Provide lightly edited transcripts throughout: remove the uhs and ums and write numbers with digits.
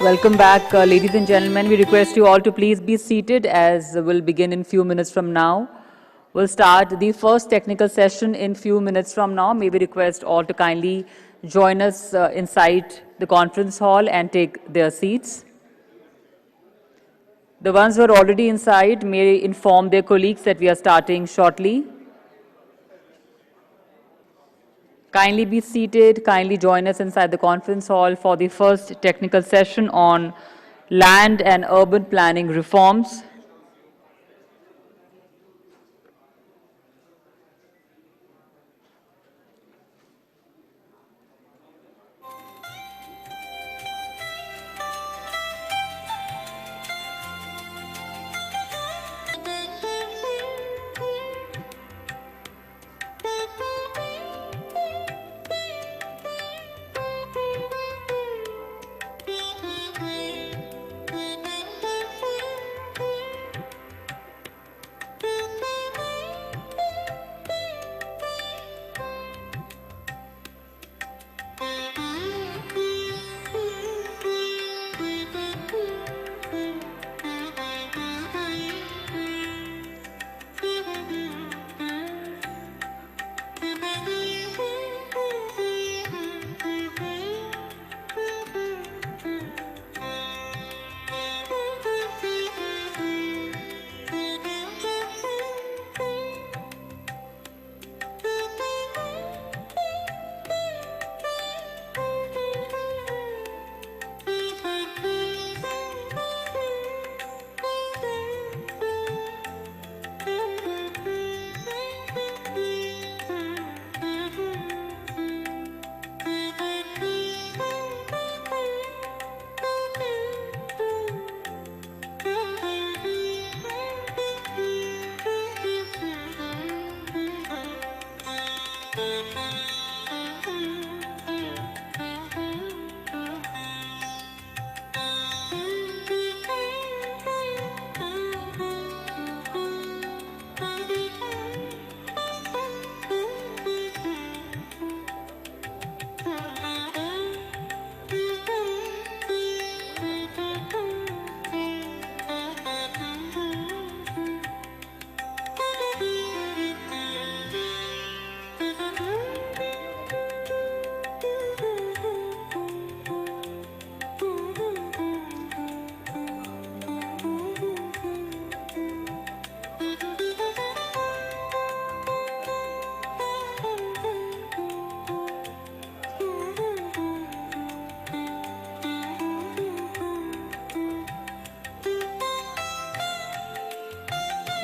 Welcome back, ladies and gentlemen. We request you all to please be seated as we'll begin in few minutes from now. We'll start the first technical session in few minutes from now. May we request all to kindly join us inside the conference hall and take their seats. The ones who are already inside may inform their colleagues that we are starting shortly. Kindly be seated. Kindly join us inside the conference hall for the first technical session on land and urban planning reforms.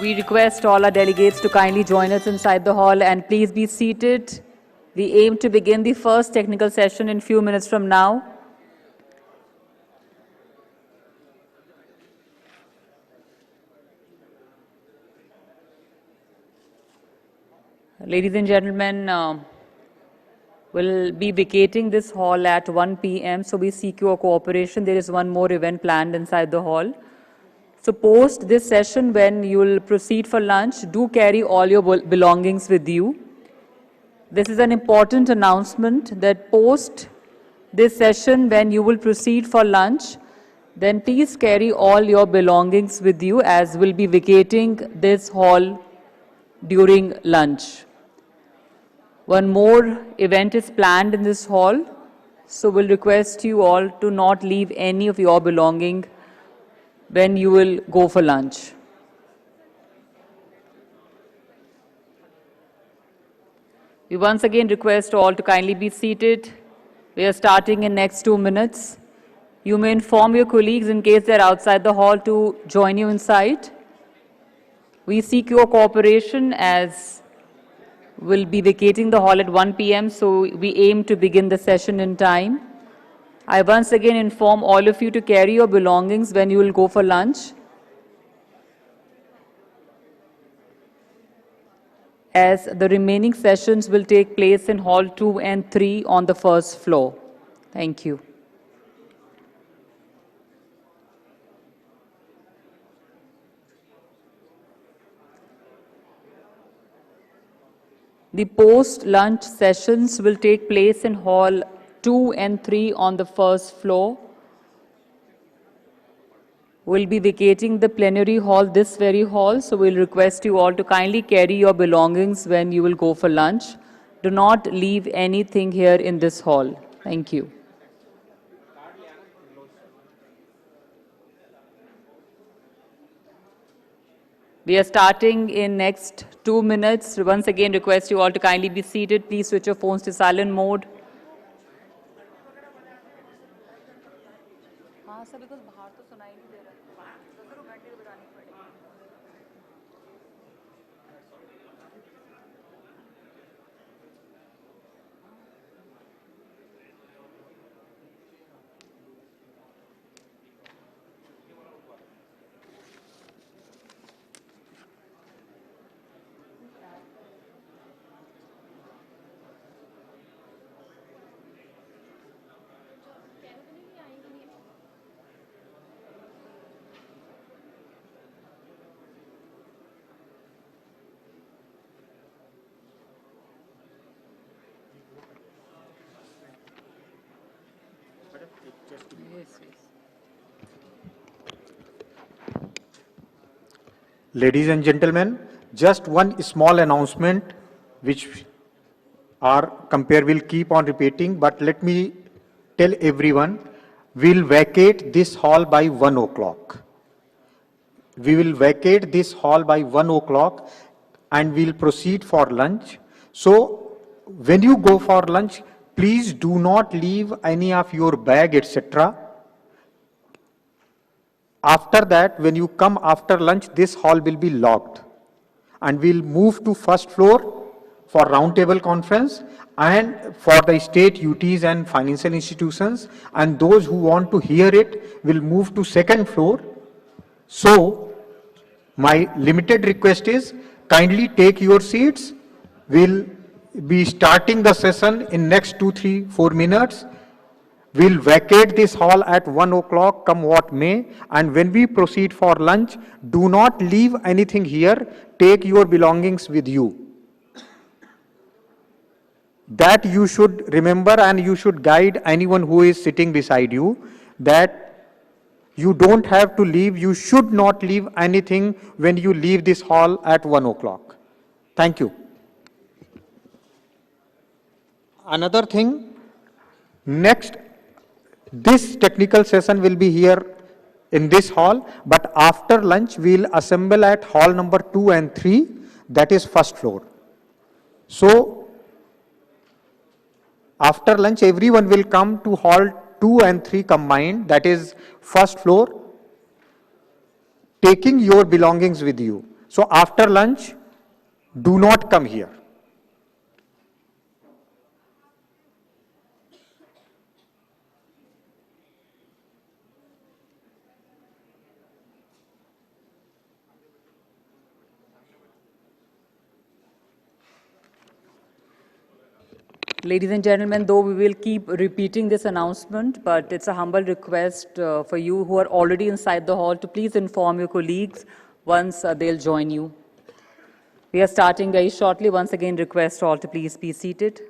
We request all our delegates to kindly join us inside the hall and please be seated. We aim to begin the first technical session in few minutes from now. Ladies and gentlemen, we'll be vacating this hall at 1 p.m. So we seek your cooperation. There is one more event planned inside the hall. So post this session, when you will proceed for lunch, do carry all your belongings with you. This is an important announcement that post this session, when you will proceed for lunch, then please carry all your belongings with you, as we'll be vacating this hall during lunch. One more event is planned in this hall, so we'll request you all to not leave any of your belonging when you will go for lunch. We once again request all to kindly be seated. We are starting in next 2 minutes. You may inform your colleagues in case they're outside the hall to join you inside. We seek your cooperation as we'll be vacating the hall at 1 p.m. so we aim to begin the session in time. I once again inform all of you to carry your belongings when you will go for lunch, as the remaining sessions will take place in Hall 2 and 3 on the first floor. Thank you. The post-lunch sessions will take place in Hall 2 and 3 on the first floor. We'll be vacating the plenary hall, this very hall, so we'll request you all to kindly carry your belongings when you will go for lunch. Do not leave anything here in this hall. Thank you. We are starting in next 2 minutes. Once again, request you all to kindly be seated. Please switch your phones to silent mode. Ladies and gentlemen, just one small announcement which our compare will keep on repeating, but let me tell everyone, we'll vacate this hall by 1 o'clock. We will vacate this hall by 1 o'clock and we'll proceed for lunch. So when you go for lunch, please do not leave any of your bag, etc. After that, when you come after lunch, this hall will be locked. And we'll move to first floor for roundtable conference and for the state UTs and financial institutions. And those who want to hear it will move to second floor. So, my limited request is kindly take your seats. We'll be starting the session in next 2, 3, 4 minutes. We'll vacate this hall at 1 o'clock, come what may, and when we proceed for lunch, do not leave anything here, take your belongings with you. That you should remember and you should guide anyone who is sitting beside you, that you don't have to leave, you should not leave anything when you leave this hall at 1 o'clock. Thank you. Another thing, next, this technical session will be here in this hall, but after lunch we'll assemble at hall number 2 and 3, that is first floor. So, after lunch everyone will come to hall 2 and 3 combined, that is first floor, taking your belongings with you. So after lunch, do not come here. Ladies and gentlemen, though we will keep repeating this announcement, but it's a humble request for you who are already inside the hall to please inform your colleagues once they'll join you. We are starting very shortly. Once again, request all to please be seated.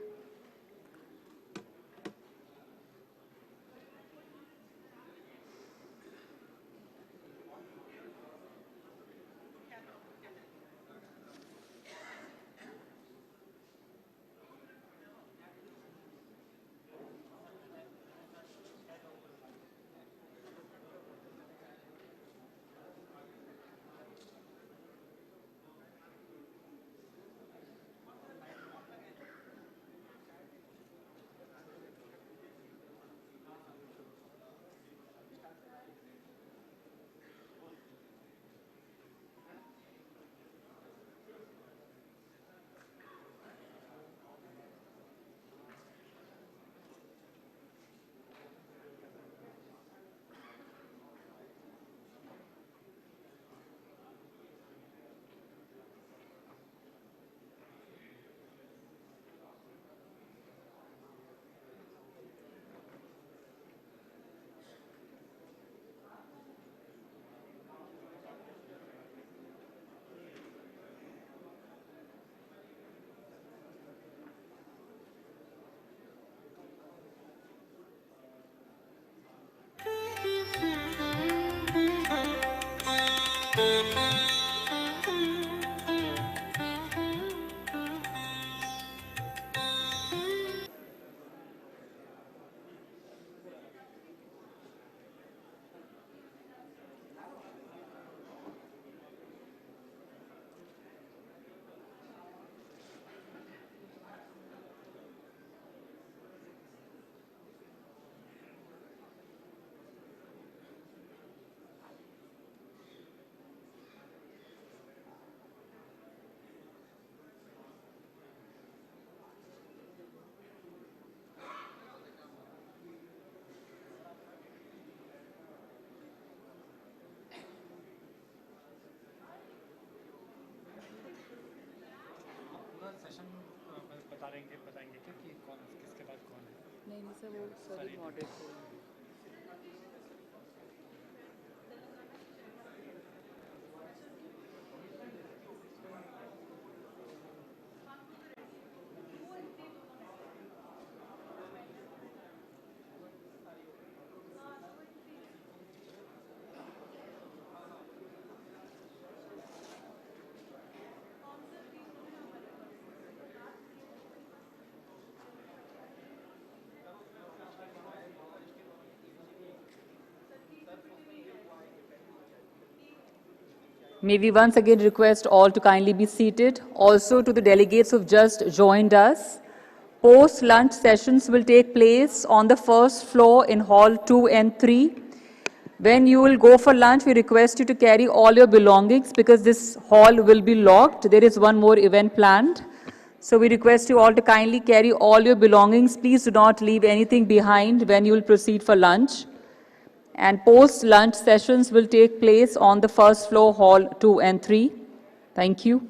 May we once again request all to kindly be seated. Also to the delegates who've just joined us, post-lunch sessions will take place on the first floor in Hall 2 and 3. When you will go for lunch, we request you to carry all your belongings because this hall will be locked. There is one more event planned. So we request you all to kindly carry all your belongings. Please do not leave anything behind when you will proceed for lunch. And post-lunch sessions will take place on the first floor, Hall 2 and 3. Thank you.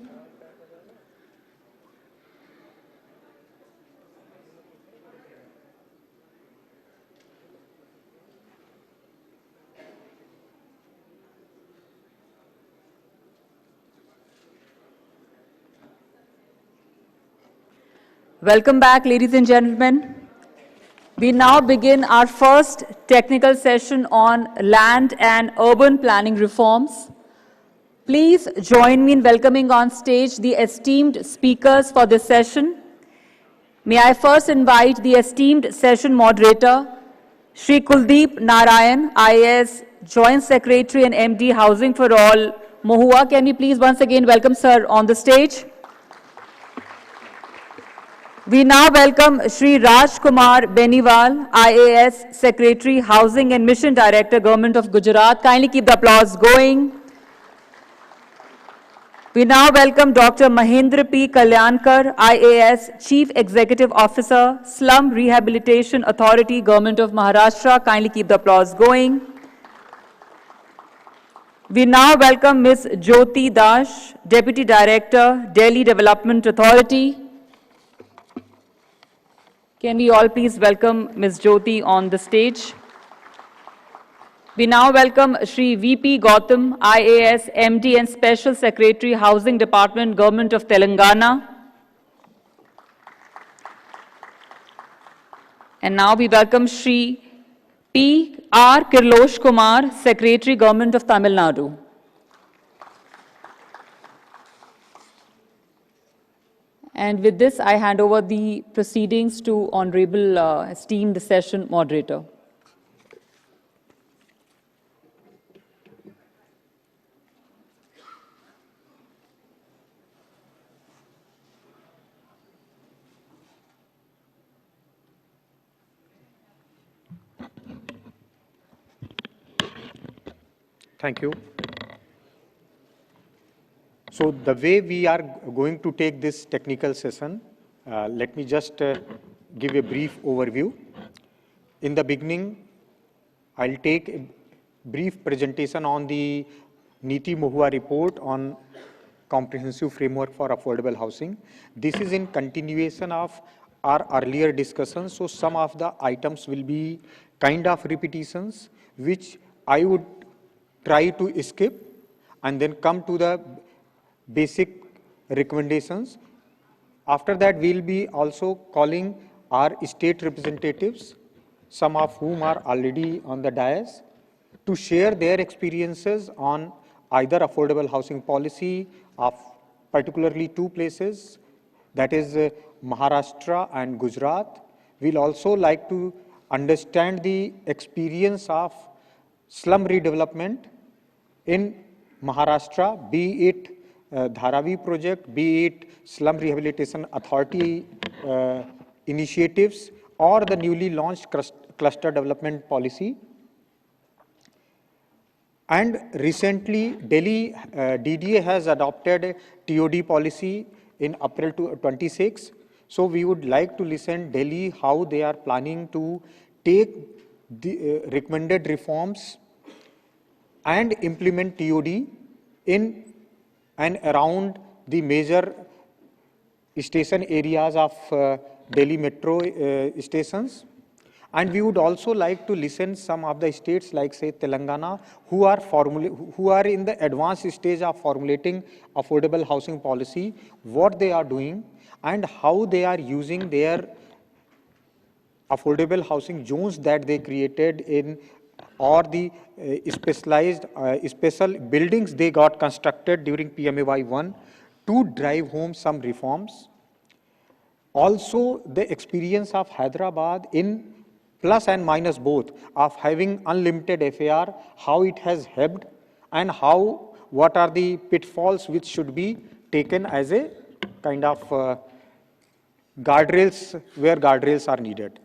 Welcome back, ladies and gentlemen. We now begin our first technical session on land and urban planning reforms. Please join me in welcoming on stage the esteemed speakers for this session. May I first invite the esteemed session moderator, Shri Kuldeep Narayan, IAS Joint Secretary and MD Housing for All, Mohua. Can we please once again welcome sir on the stage? We now welcome Shri Raj Kumar Beniwal, IAS Secretary, Housing and Mission Director, Government of Gujarat. Kindly keep the applause going. We now welcome Dr. Mahendra P. Kalyankar, IAS Chief Executive Officer, Slum Rehabilitation Authority, Government of Maharashtra. Kindly keep the applause going. We now welcome Ms. Jyoti Dash, Deputy Director, Delhi Development Authority. Can we all please welcome Ms. Jyoti on the stage? We now welcome Shri VP Gautam, IAS MD and Special Secretary, Housing Department, Government of Telangana. And now we welcome Shri P. R. Kirlosh Kumar, Secretary, Government of Tamil Nadu. And with this, I hand over the proceedings to Honorable esteemed session moderator. Thank you. So the way we are going to take this technical session, let me just give a brief overview. In the beginning, I'll take a brief presentation on the Niti Mohua report on comprehensive framework for affordable housing. This is in continuation of our earlier discussions, so some of the items will be kind of repetitions, which I would try to skip and then come to the basic recommendations. After that, we'll be also calling our state representatives, some of whom are already on the dais, to share their experiences on either affordable housing policy of particularly two places, that is Maharashtra and Gujarat. We'll also like to understand the experience of slum redevelopment in Maharashtra, be it Dharavi project, be it Slum Rehabilitation Authority initiatives, or the newly launched cluster development policy. And recently, Delhi DDA has adopted a TOD policy in April 26. So we would like to listen Delhi how they are planning to take the recommended reforms and implement TOD in and around the major station areas of Delhi metro stations. And we would also like to listen some of the states like say Telangana who are in the advanced stage of formulating affordable housing policy, what they are doing and how they are using their affordable housing zones that they created in or the special buildings they got constructed during PMAY-1 to drive home some reforms. Also, the experience of Hyderabad in plus and minus both of having unlimited FAR, how it has helped and what are the pitfalls which should be taken as a kind of guardrails where guardrails are needed.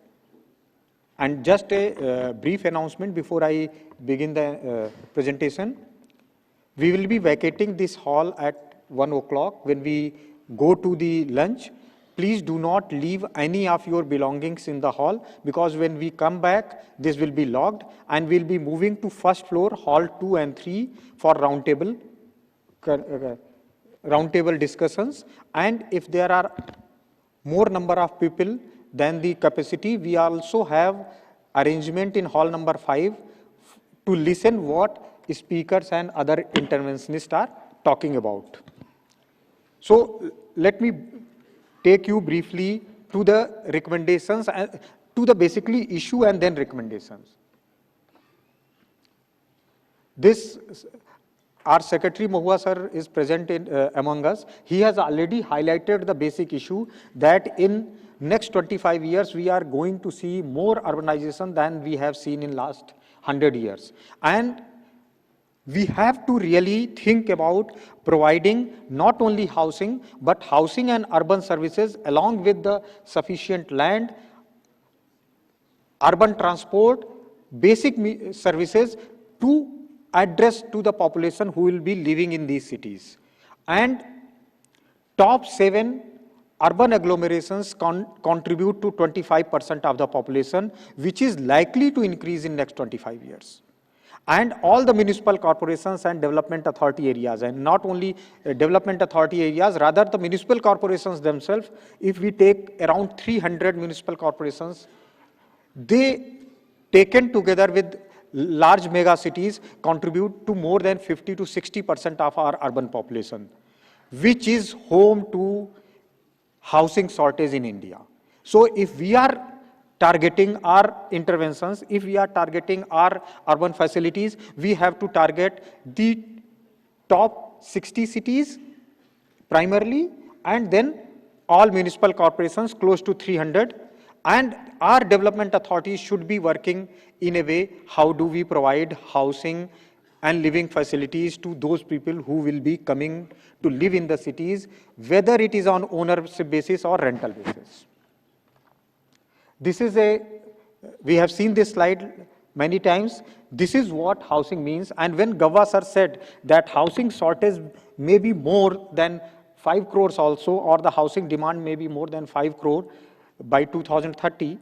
And just a brief announcement before I begin the presentation. We will be vacating this hall at 1 o'clock when we go to the lunch. Please do not leave any of your belongings in the hall because when we come back, this will be locked and we'll be moving to first floor, hall 2 and 3 for roundtable discussions. And if there are more number of people than the capacity, we also have arrangement in hall number 5 to listen what speakers and other interventionists are talking about. So let me take you briefly to the recommendations and to the basically issue and then recommendations. This, our Secretary Mahua sir is present among us. He has already highlighted the basic issue that in next 25 years, we are going to see more urbanization than we have seen in last 100 years. And we have to really think about providing not only housing, but housing and urban services along with the sufficient land, urban transport, basic services to address to the population who will be living in these cities. And top 7 urban agglomerations contribute to 25% of the population, which is likely to increase in next 25 years. And all the municipal corporations and development authority areas, and not only development authority areas, rather the municipal corporations themselves, if we take around 300 municipal corporations, they taken together with large mega cities contribute to more than 50 to 60% of our urban population, which is home to housing shortage in India. So if we are targeting our interventions, if we are targeting our urban facilities, we have to target the top 60 cities primarily, and then all municipal corporations close to 300. And our development authorities should be working in a way, how do we provide housing and living facilities to those people who will be coming to live in the cities, whether it is on ownership basis or rental basis. This is we have seen this slide many times. This is what housing means. And when Gava sir said that housing shortage may be more than 5 crores also, or the housing demand may be more than 5 crore by 2030,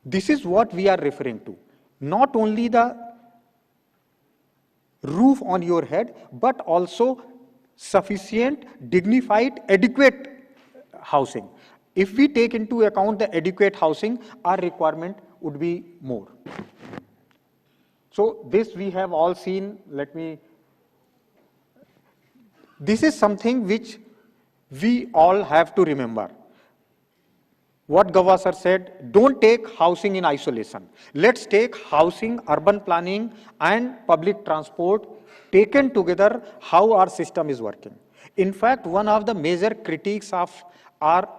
this is what we are referring to. Not only the roof on your head, but also sufficient, dignified, adequate housing. If we take into account the adequate housing, our requirement would be more. So this we have all seen. This is something which we all have to remember. What Gava sir said, don't take housing in isolation. Let's take housing, urban planning and public transport taken together, how our system is working. In fact, one of the major critiques of our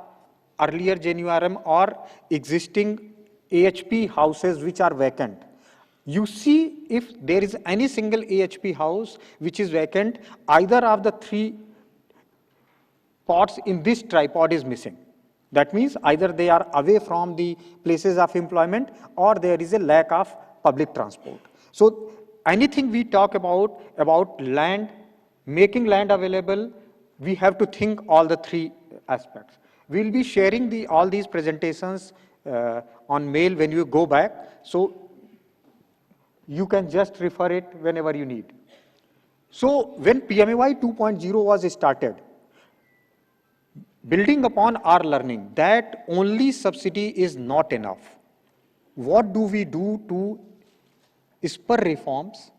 earlier JNURM or existing AHP houses which are vacant. You see, if there is any single AHP house which is vacant, either of the 3 pods in this tripod is missing. That means either they are away from the places of employment or there is a lack of public transport. So anything we talk about land, making land available, we have to think all the 3 aspects. We'll be sharing all these presentations on mail when you go back, so you can just refer it whenever you need. So when PMAY 2.0 was started, building upon our learning that only subsidy is not enough. what do we do to spur reforms,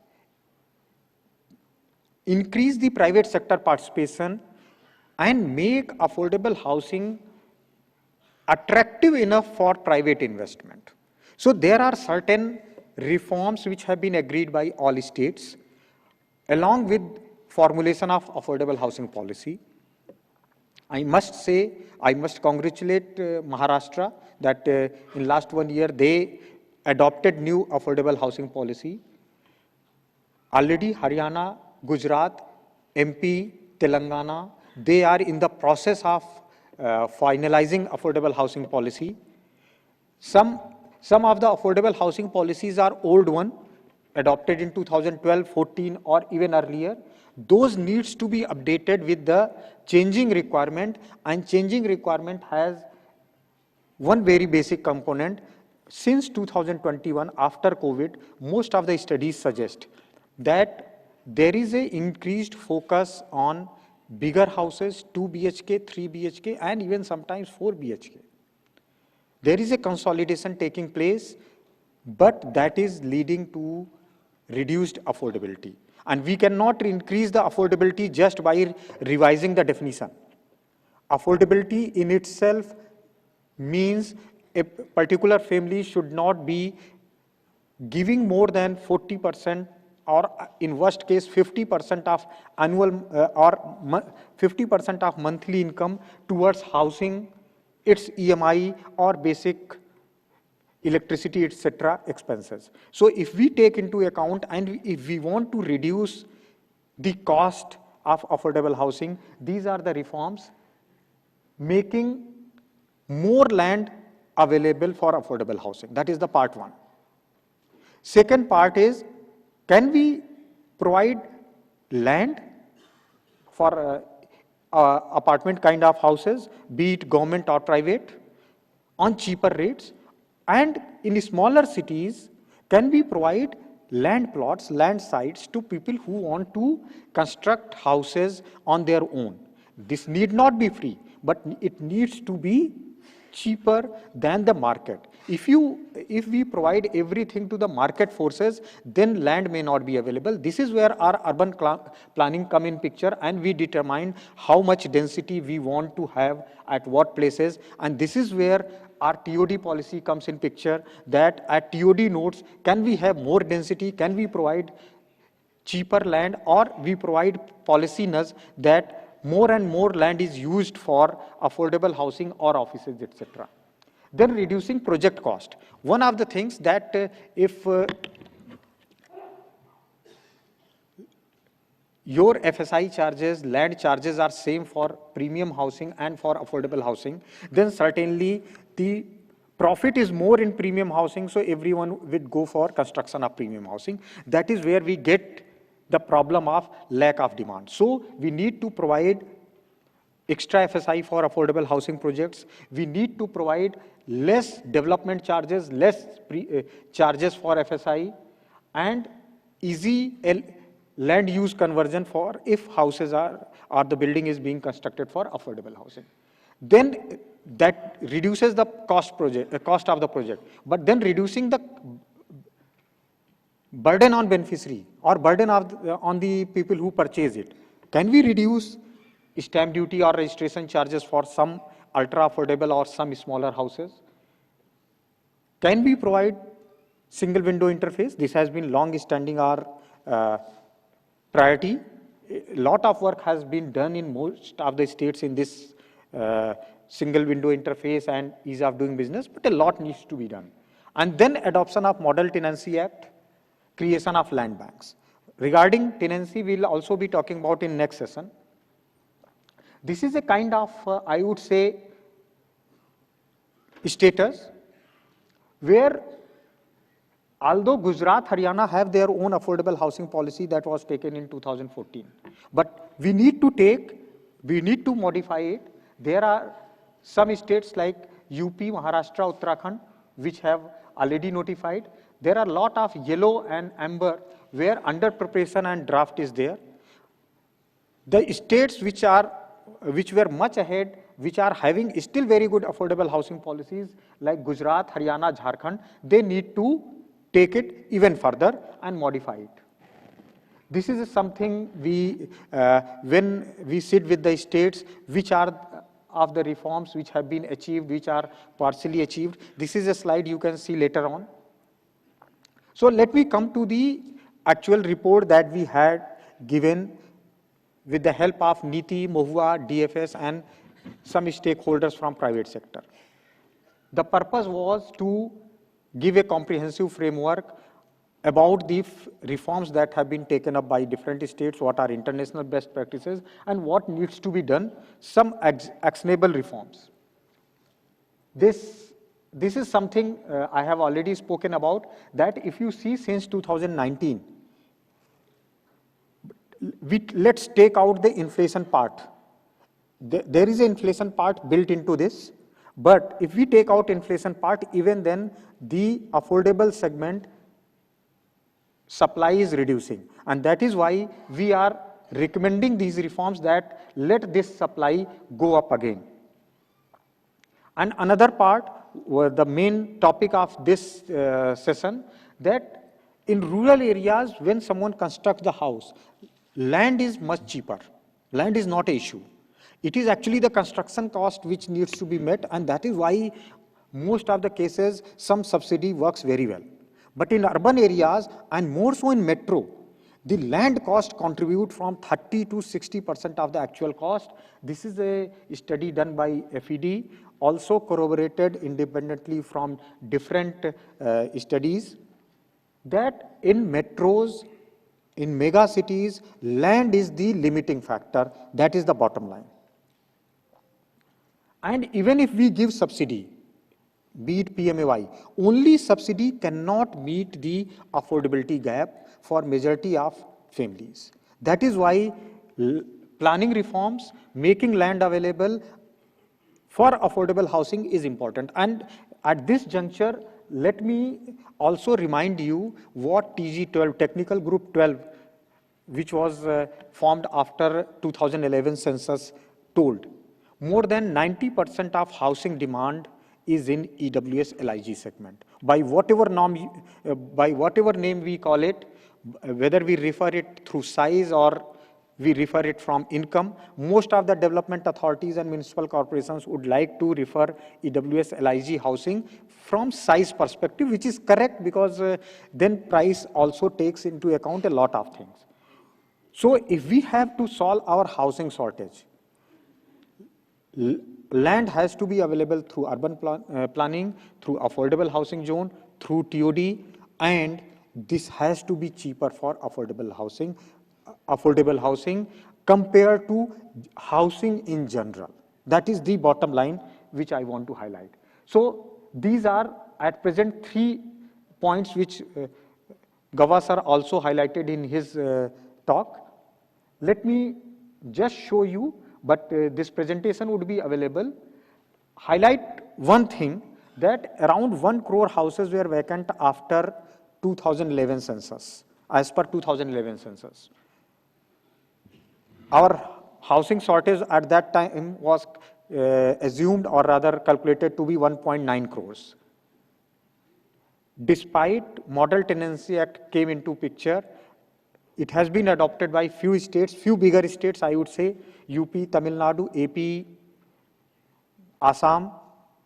increase the private sector participation, and make affordable housing attractive enough for private investment. So there are certain reforms which have been agreed by all states, along with formulation of affordable housing policy. I must say, I must congratulate Maharashtra that in last 1 year they adopted new affordable housing policy. Already Haryana, Gujarat, MP, Telangana, they are in the process of finalizing affordable housing policy. Some of the affordable housing policies are old one, adopted in 2012, 14 or even earlier. Those needs to be updated with the changing requirement, and changing requirement has one very basic component. Since 2021, after COVID, most of the studies suggest that there is a increased focus on bigger houses, 2 BHK, 3 BHK, and even sometimes 4 BHK. There is a consolidation taking place, but that is leading to reduced affordability. And we cannot increase the affordability just by revising the definition. Affordability in itself means a particular family should not be giving more than 40% or in worst case 50% of annual or 50% of monthly income towards housing, its EMI or basic electricity, etc. expenses. So if we take into account and if we want to reduce the cost of affordable housing, these are the reforms: making more land available for affordable housing. That is the part one. Second part is, can we provide land for apartment kind of houses, be it government or private, on cheaper rates? And in smaller cities, can we provide land plots, land sites to people who want to construct houses on their own? This need not be free, but it needs to be cheaper than the market. If we provide everything to the market forces, then land may not be available. This is where our urban planning come in picture, and we determine how much density we want to have at what places. And this is where our TOD policy comes in picture, that at TOD nodes, can we have more density? Can we provide cheaper land, or we provide policy nudge that more and more land is used for affordable housing or offices, etc. Then reducing project cost. One of the things that if your FSI charges, land charges are same for premium housing and for affordable housing, then certainly the profit is more in premium housing, so everyone would go for construction of premium housing. That is where we get the problem of lack of demand. So we need to provide extra FSI for affordable housing projects. We need to provide less development charges, less charges for FSI, and easy land use conversion for if houses are, or the building is being constructed for affordable housing. Then that reduces the cost of the project, but then reducing the burden on beneficiary or burden on the people who purchase it. Can we reduce stamp duty or registration charges for some ultra affordable or some smaller houses? Can we provide single window interface? This has been long standing our priority. A lot of work has been done in most of the states in this single window interface and ease of doing business, but a lot needs to be done. And then adoption of Model Tenancy Act, creation of land banks. Regarding tenancy, we'll also be talking about in next session. This is a kind of, I would say, status where although Gujarat, Haryana have their own affordable housing policy that was taken in 2014, but we need to modify it. There are some states like UP, Maharashtra, Uttarakhand, which have already notified. There are a lot of yellow and amber where under preparation and draft is there. The states which were much ahead, which are having still very good affordable housing policies like Gujarat, Haryana, Jharkhand, they need to take it even further and modify it. This is something when we sit with the states, which are of the reforms which have been achieved, which are partially achieved. This is a slide you can see later on. So let me come to the actual report that we had given with the help of NITI, MOHUA, DFS, and some stakeholders from private sector. The purpose was to give a comprehensive framework about the reforms that have been taken up by different states, what are international best practices, and what needs to be done, some actionable reforms. This is something I have already spoken about, that if you see since 2019, let's take out the inflation part. There is an inflation part built into this, but if we take out inflation part, even then the affordable segment supply is reducing, and that is why we are recommending these reforms, that let this supply go up again. And another part, the main topic of this session, that in rural areas, when someone constructs the house, land is much cheaper. Land is not an issue. It is actually the construction cost which needs to be met, and that is why most of the cases some subsidy works very well. But in urban areas, and more so in metro, the land cost contribute from 30 to 60% of the actual cost. This is a study done by FED, also corroborated independently from different studies, that in metros, in mega cities, land is the limiting factor. That is the bottom line. And even if we give subsidy, be it PMAY, only subsidy cannot meet the affordability gap for majority of families. That is why planning reforms, making land available for affordable housing is important. And at this juncture, let me also remind you what TG12, Technical Group 12, which was formed after 2011 census, told. More than 90% of housing demand is in EWS LIG segment. By whatever name we call it, whether we refer it through size or we refer it from income, most of the development authorities and municipal corporations would like to refer EWS LIG housing from size perspective, which is correct, because then price also takes into account a lot of things. So if we have to solve our housing shortage, land has to be available through urban planning, through affordable housing zone, through TOD, and this has to be cheaper for affordable housing compared to housing in general. That is the bottom line which I want to highlight. So these are at present 3 points which Gava sir also highlighted in his talk. Let me just show you, but this presentation would be available. Highlight one thing, that around 1 crore houses were vacant after 2011 census, as per 2011 census. Our housing shortage at that time was assumed, or rather calculated, to be 1.9 crores. Despite Model Tenancy Act came into picture, it has been adopted by few states, few bigger states, I would say, UP, Tamil Nadu, AP, Assam,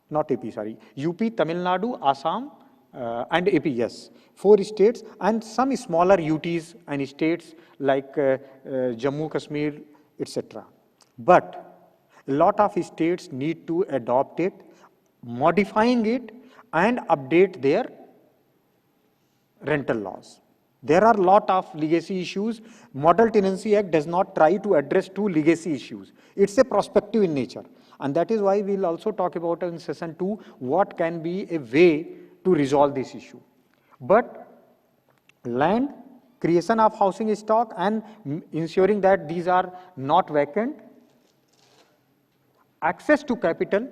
not AP, sorry, UP, Tamil Nadu, Assam, and AP, yes, 4 states, and some smaller UTs and states like Jammu, Kashmir, etc. But a lot of states need to adopt it, modifying it, and update their rental laws. There are a lot of legacy issues. Model Tenancy Act does not try to address 2 legacy issues. It's a prospective in nature. And that is why we'll also talk about in session 2 what can be a way to resolve this issue. But land, creation of housing stock, and ensuring that these are not vacant, access to capital,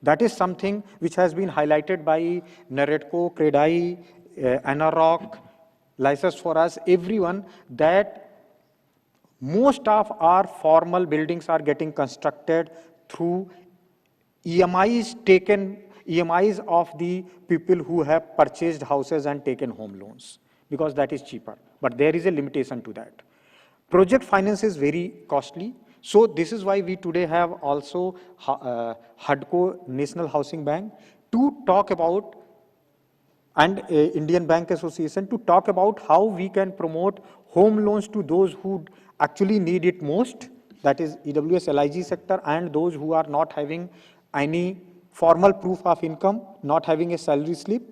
that is something which has been highlighted by Naredco, CREDAI, ANAROC, License for Us, everyone, that most of our formal buildings are getting constructed through EMIs of the people who have purchased houses and taken home loans, because that is cheaper. But there is a limitation to that. Project finance is very costly. So this is why we today have also HUDCO, National Housing Bank, to talk about, and Indian Bank Association, to talk about how we can promote home loans to those who actually need it most, that is EWS LIG sector, and those who are not having any formal proof of income, not having a salary slip,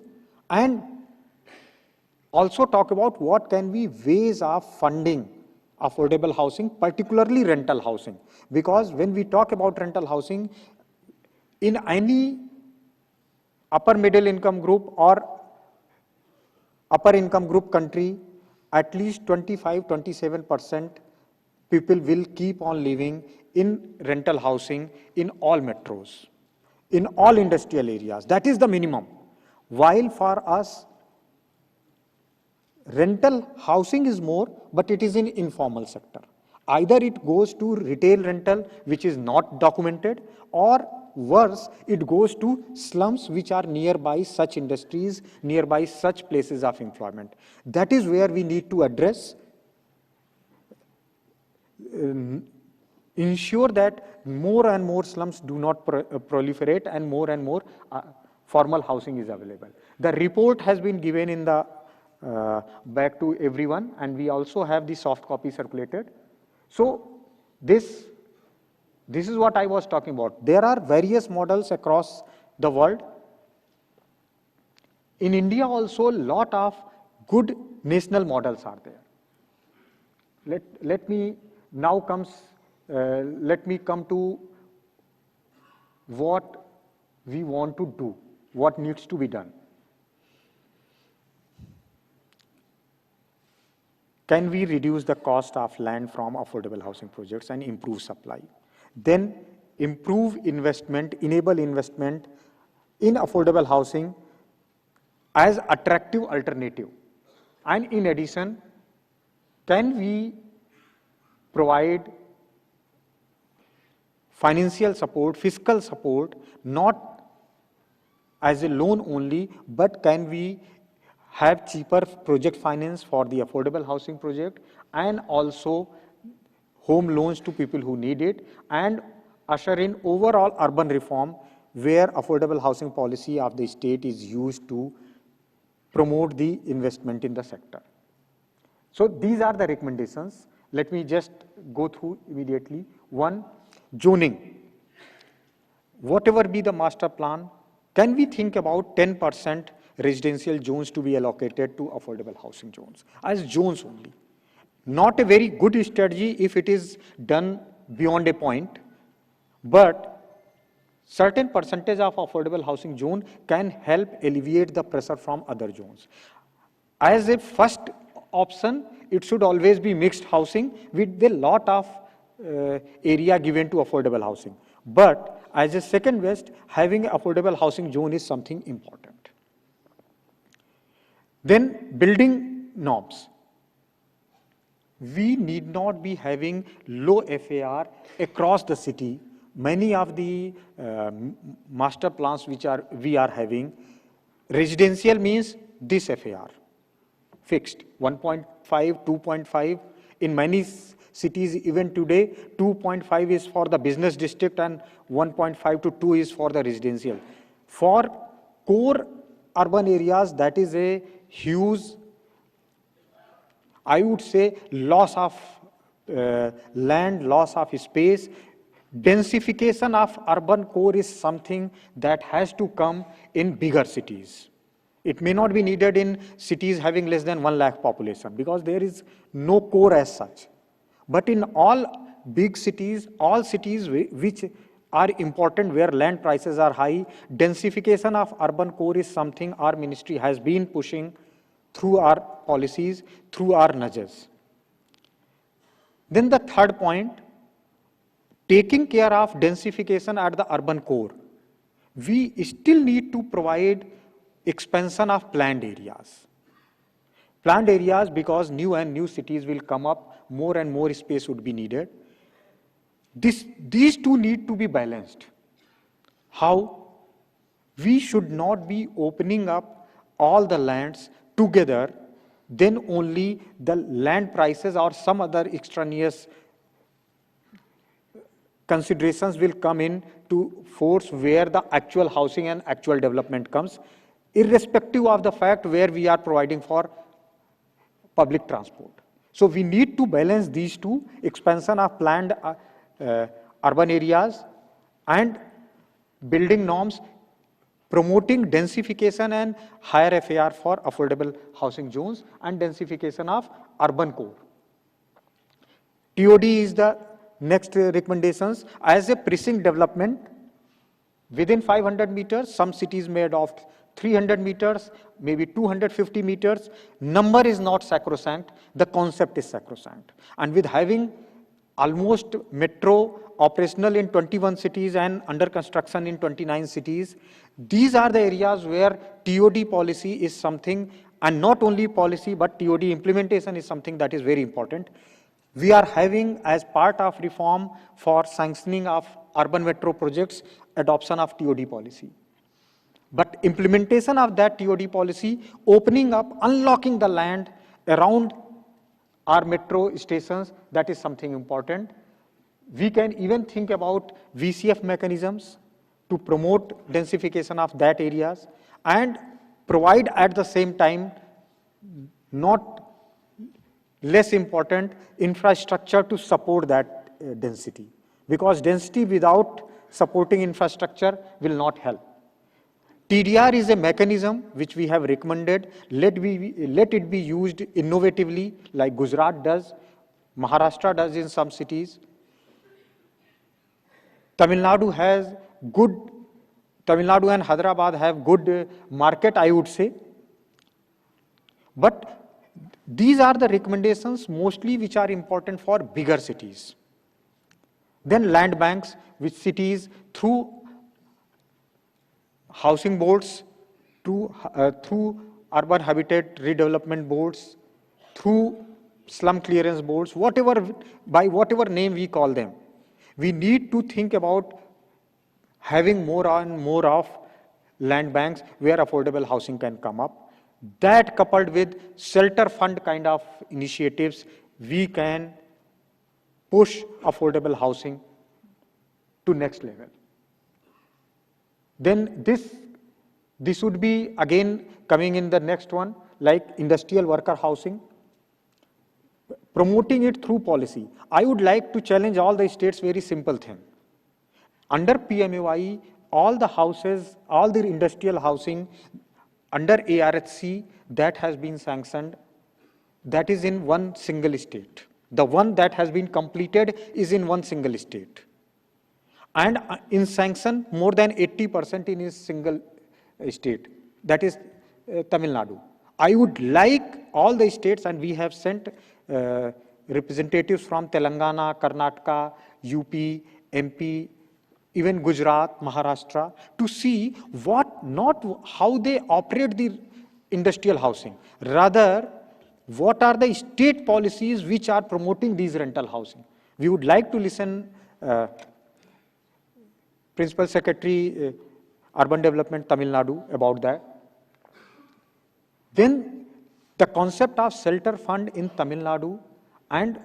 and also talk about what can be ways of funding affordable housing, particularly rental housing. Because when we talk about rental housing, in any upper middle income group or upper income group country, at least 25-27% people will keep on living in rental housing in all metros, in all industrial areas. That is the minimum. While for us, rental housing is more, but it is in informal sector. Either it goes to retail rental, which is not documented, or worse, it goes to slums which are nearby such industries, nearby such places of employment. That is where we need to address, ensure that more and more slums do not proliferate and more formal housing is available. The report has been given in the back to everyone, and we also have the soft copy circulated. So this is what I was talking about. There are various models across the world. In India also, a lot of good national models are there. Let me come to what we want to do, what needs to be done. Can we reduce the cost of land from affordable housing projects and improve supply? Then improve investment, enable investment in affordable housing as attractive alternative. And in addition, can we provide financial support, fiscal support, not as a loan only, but can we have cheaper project finance for the affordable housing project, and also home loans to people who need it, and usher in overall urban reform where affordable housing policy of the state is used to promote the investment in the sector. So these are the recommendations. Let me just go through immediately. One, zoning. Whatever be the master plan, can we think about 10% residential zones to be allocated to affordable housing zones, as zones only? Not a very good strategy if it is done beyond a point, but certain percentage of affordable housing zone can help alleviate the pressure from other zones. As a first option, it should always be mixed housing with a lot of area given to affordable housing. But as a second best, having affordable housing zone is something important. Then building norms. We need not be having low FAR across the city. Many of the master plans which we are having, residential means this FAR, fixed, 1.5, 2.5. In many cities, even today, 2.5 is for the business district and 1.5 to 2 is for the residential. For core urban areas, that is a huge, I would say, loss of land, loss of space. Densification of urban core is something that has to come in bigger cities. It may not be needed in cities having less than 1 lakh population, because there is no core as such. But in all big cities, all cities which are important, where land prices are high, densification of urban core is something our ministry has been pushing through our policies, through our nudges. Then the third point, taking care of densification at the urban core. We still need to provide expansion of planned areas. Planned areas, because new and new cities will come up, more and more space would be needed. These two need to be balanced. How? We should not be opening up all the lands together, then only the land prices or some other extraneous considerations will come in to force where the actual housing and actual development comes, irrespective of the fact where we are providing for public transport. So we need to balance these two, expansion of planned urban areas and building norms, promoting densification and higher FAR for affordable housing zones and densification of urban core. TOD is the next recommendations. As a precinct development, within 500 meters, some cities may adopt 300 meters, maybe 250 meters. Number is not sacrosanct, the concept is sacrosanct. And with having almost metro operational in 21 cities and under construction in 29 cities, these are the areas where TOD policy is something, and not only policy, but TOD implementation is something that is very important. We are having, as part of reform for sanctioning of urban metro projects, adoption of TOD policy. But implementation of that TOD policy, opening up, unlocking the land around our metro stations, that is something important. We can even think about VCF mechanisms to promote densification of that areas and provide at the same time, not less important, infrastructure to support that density. Because density without supporting infrastructure will not help. TDR is a mechanism which we have recommended. Let it be used innovatively, like Gujarat does, Maharashtra does in some cities. Tamil Nadu and Hyderabad have good market, I would say. But these are the recommendations mostly which are important for bigger cities. Then land banks, which cities through housing boards, through urban habitat redevelopment boards, through slum clearance boards, by whatever name we call them. We need to think about having more and more of land banks where affordable housing can come up. That coupled with shelter fund kind of initiatives, we can push affordable housing to next level. Then this would be again coming in the next one, like industrial worker housing, promoting it through policy. I would like to challenge all the states very simple thing. Under PMAY, all the houses, all the industrial housing under ARHC that has been sanctioned, that is in one single state. The one that has been completed is in one single state. And in sanction, more than 80% in a single state, that is Tamil Nadu. I would like all the states, and we have sent representatives from Telangana, Karnataka, UP, MP, even Gujarat, Maharashtra, to see not how they operate the industrial housing, rather what are the state policies which are promoting these rental housing. We would like to listen Principal Secretary, Urban Development, Tamil Nadu, about that. Then the concept of shelter fund in Tamil Nadu and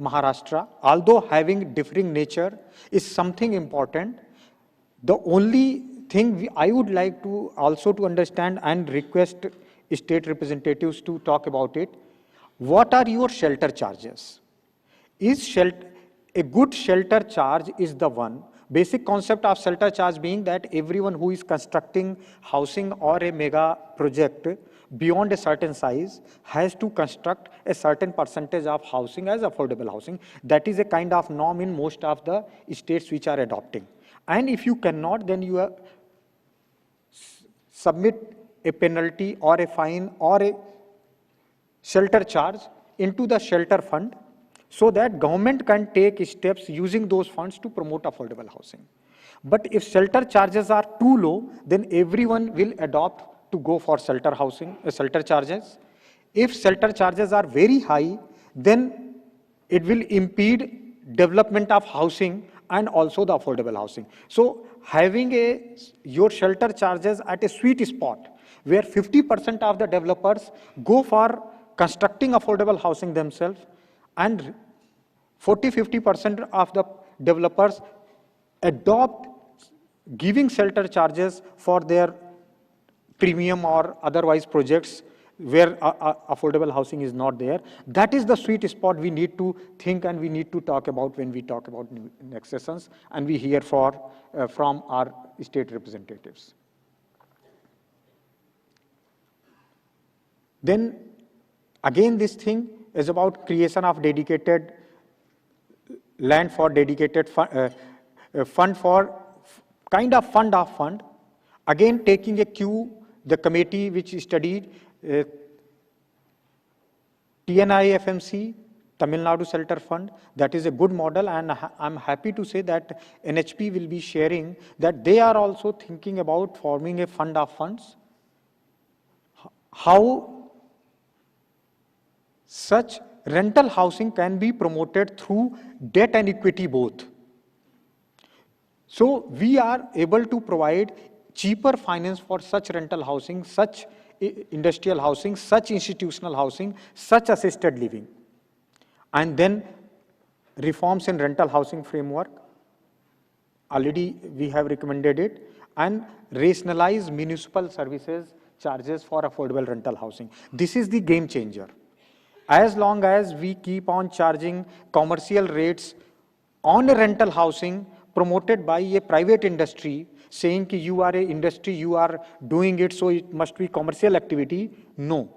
Maharashtra, although having differing nature, is something important. The only thing I would like to also to understand and request state representatives to talk about it, what are your shelter charges? A good shelter charge is the one. Basic concept of shelter charge being that everyone who is constructing housing or a mega project beyond a certain size has to construct a certain percentage of housing as affordable housing. That is a kind of norm in most of the states which are adopting. And if you cannot, then you submit a penalty or a fine or a shelter charge into the shelter fund, so that government can take steps using those funds to promote affordable housing. But if shelter charges are too low, then everyone will adopt to go for shelter charges. If shelter charges are very high, then it will impede development of housing and also the affordable housing. So having your shelter charges at a sweet spot where 50% of the developers go for constructing affordable housing themselves and 40-50% of the developers adopt giving shelter charges for their premium or otherwise projects where affordable housing is not there. That is the sweet spot we need to think and we need to talk about when we talk about next sessions and we hear from our state representatives. Then again, this thing is about creation of dedicated land for dedicated fund for kind of fund of fund. Again, taking a cue, the committee which studied TNI FMC, Tamil Nadu Shelter Fund, that is a good model, and I'm happy to say that NHP will be sharing that they are also thinking about forming a fund of funds. How such rental housing can be promoted through debt and equity both. So we are able to provide cheaper finance for such rental housing, such industrial housing, such institutional housing, such assisted living. And then reforms in rental housing framework, already we have recommended it, and rationalize municipal services charges for affordable rental housing. This is the game changer. As long as we keep on charging commercial rates on a rental housing promoted by a private industry, saying that you are an industry, you are doing it, so it must be commercial activity. No.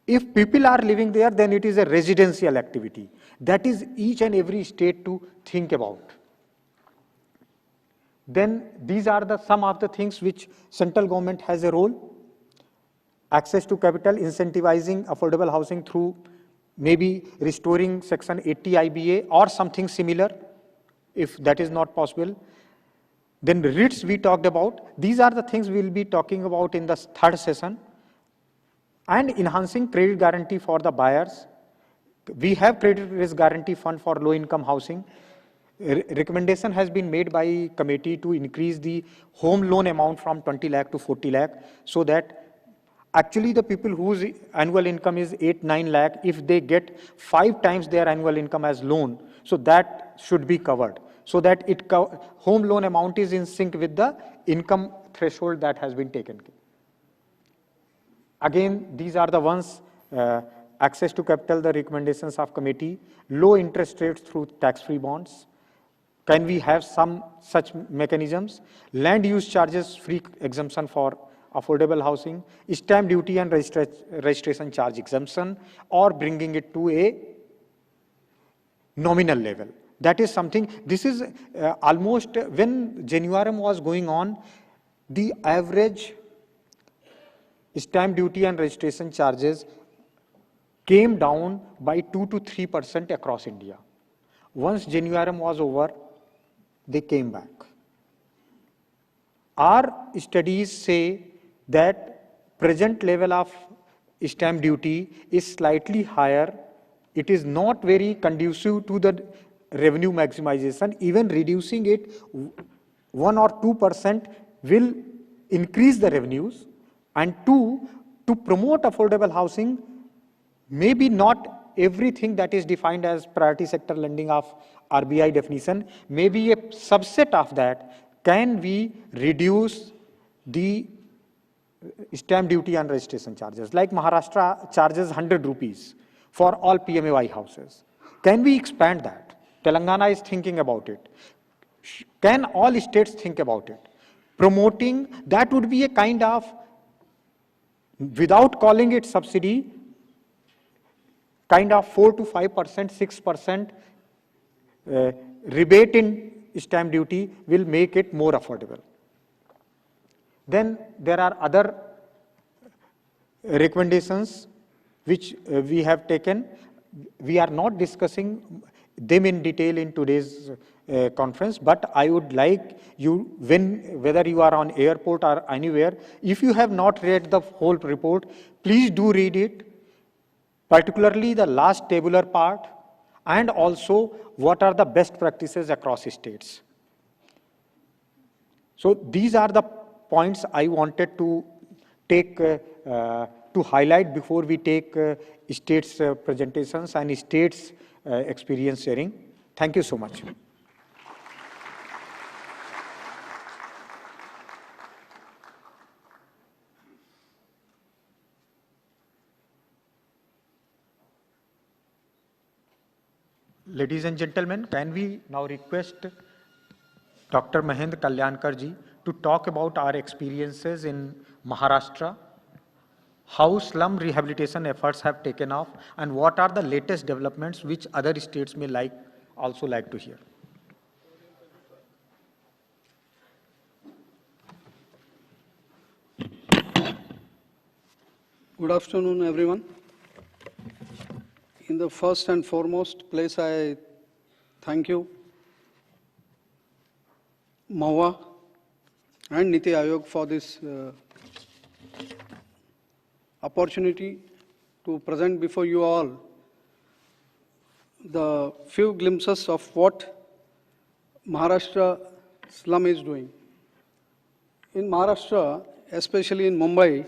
If people are living there, then it is a residential activity. That is each and every state to think about. Then these are some of the things which central government has a role. Access to capital, incentivizing affordable housing through maybe restoring Section 80 IBA or something similar, if that is not possible. Then the REITs we talked about. These are the things we will be talking about in the third session. And enhancing credit guarantee for the buyers. We have credit risk guarantee fund for low income housing. Recommendation has been made by committee to increase the home loan amount from 20 lakh to 40 lakh so that actually the people whose annual income is 8-9 lakh, if they get 5 times their annual income as loan, so that should be covered. So that home loan amount is in sync with the income threshold that has been taken. Again, these are the ones, access to capital, the recommendations of committee, low interest rates through tax-free bonds. Can we have some such mechanisms? Land use charges free exemption for affordable housing, stamp duty and registration charge exemption, or bringing it to a nominal level. That is something, this is almost, when Januarium was going on, the average stamp duty and registration charges came down by 2 to 3% across India. Once Januarium was over, they came back. Our studies say that present level of stamp duty is slightly higher. It is not very conducive to the revenue maximization. Even reducing it 1 or 2% will increase the revenues. And 2, to promote affordable housing, maybe not everything that is defined as priority sector lending of RBI definition, maybe a subset of that, can we reduce the stamp duty and registration charges? Like Maharashtra charges 100 rupees for all PMAY houses. Can we expand that? Telangana is thinking about it. Can all states think about it? Promoting, that would be a kind of, without calling it subsidy, kind of 4 to 5%, 6% rebate in stamp duty will make it more affordable. Then there are other recommendations which we have taken. We are not discussing them in detail in today's conference, but I would like you, whether you are on airport or anywhere, if you have not read the whole report, please do read it, particularly the last tabular part and also what are the best practices across states. So these are the points I wanted to take to highlight before we take states presentations and states experience sharing. Thank you so much. Ladies and gentlemen, can we now request Dr. Mahendra Kalyankar ji to talk about our experiences in Maharashtra, how slum rehabilitation efforts have taken off, and what are the latest developments which other states may also like to hear. Good afternoon, everyone. In the first and foremost place, I thank you, MAHUA and Niti Aayog, for this opportunity to present before you all the few glimpses of what Maharashtra slum is doing. In Maharashtra, especially in Mumbai,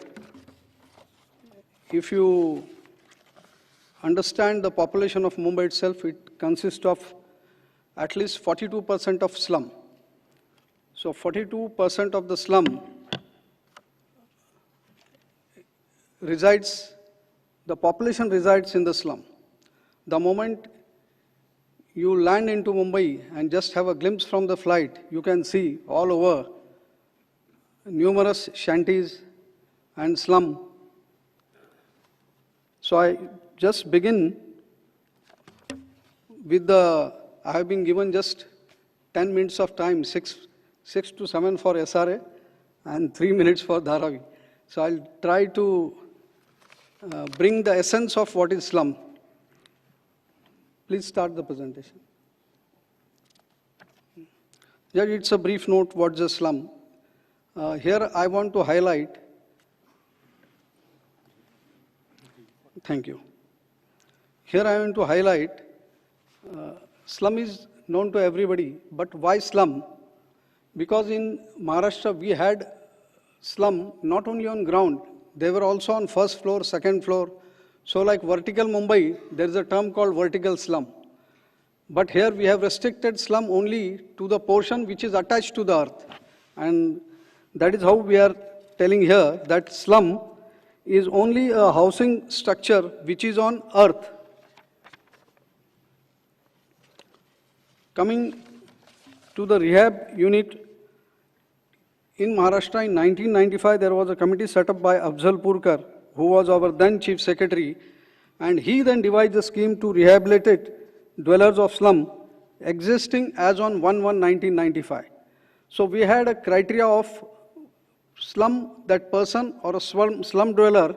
if you understand the population of Mumbai itself, it consists of at least 42% of slum. So 42% of the slum resides, the population resides in the slum. The moment you land into Mumbai and just have a glimpse from the flight, you can see all over numerous shanties and slum. So I just begin with I have been given just 10 minutes of time, 6 to 7 for SRA and 3 minutes for Dharavi. So I'll try to bring the essence of what is slum. Please start the presentation. Yeah, it's a brief note, what's a slum. Here I want to highlight, thank you. Here I want to highlight, slum is known to everybody, but why slum? Because in Maharashtra we had slum not only on ground, they were also on first floor, second floor. So like vertical Mumbai, there is a term called vertical slum. But here we have restricted slum only to the portion which is attached to the earth. And that is how we are telling here that slum is only a housing structure which is on earth. Coming to the rehab unit, in Maharashtra in 1995, there was a committee set up by Afzal Purkar, who was our then Chief Secretary, and he then devised a scheme to rehabilitate dwellers of slum existing as on 1/1/1995. So we had a criteria of slum, that person or a slum dweller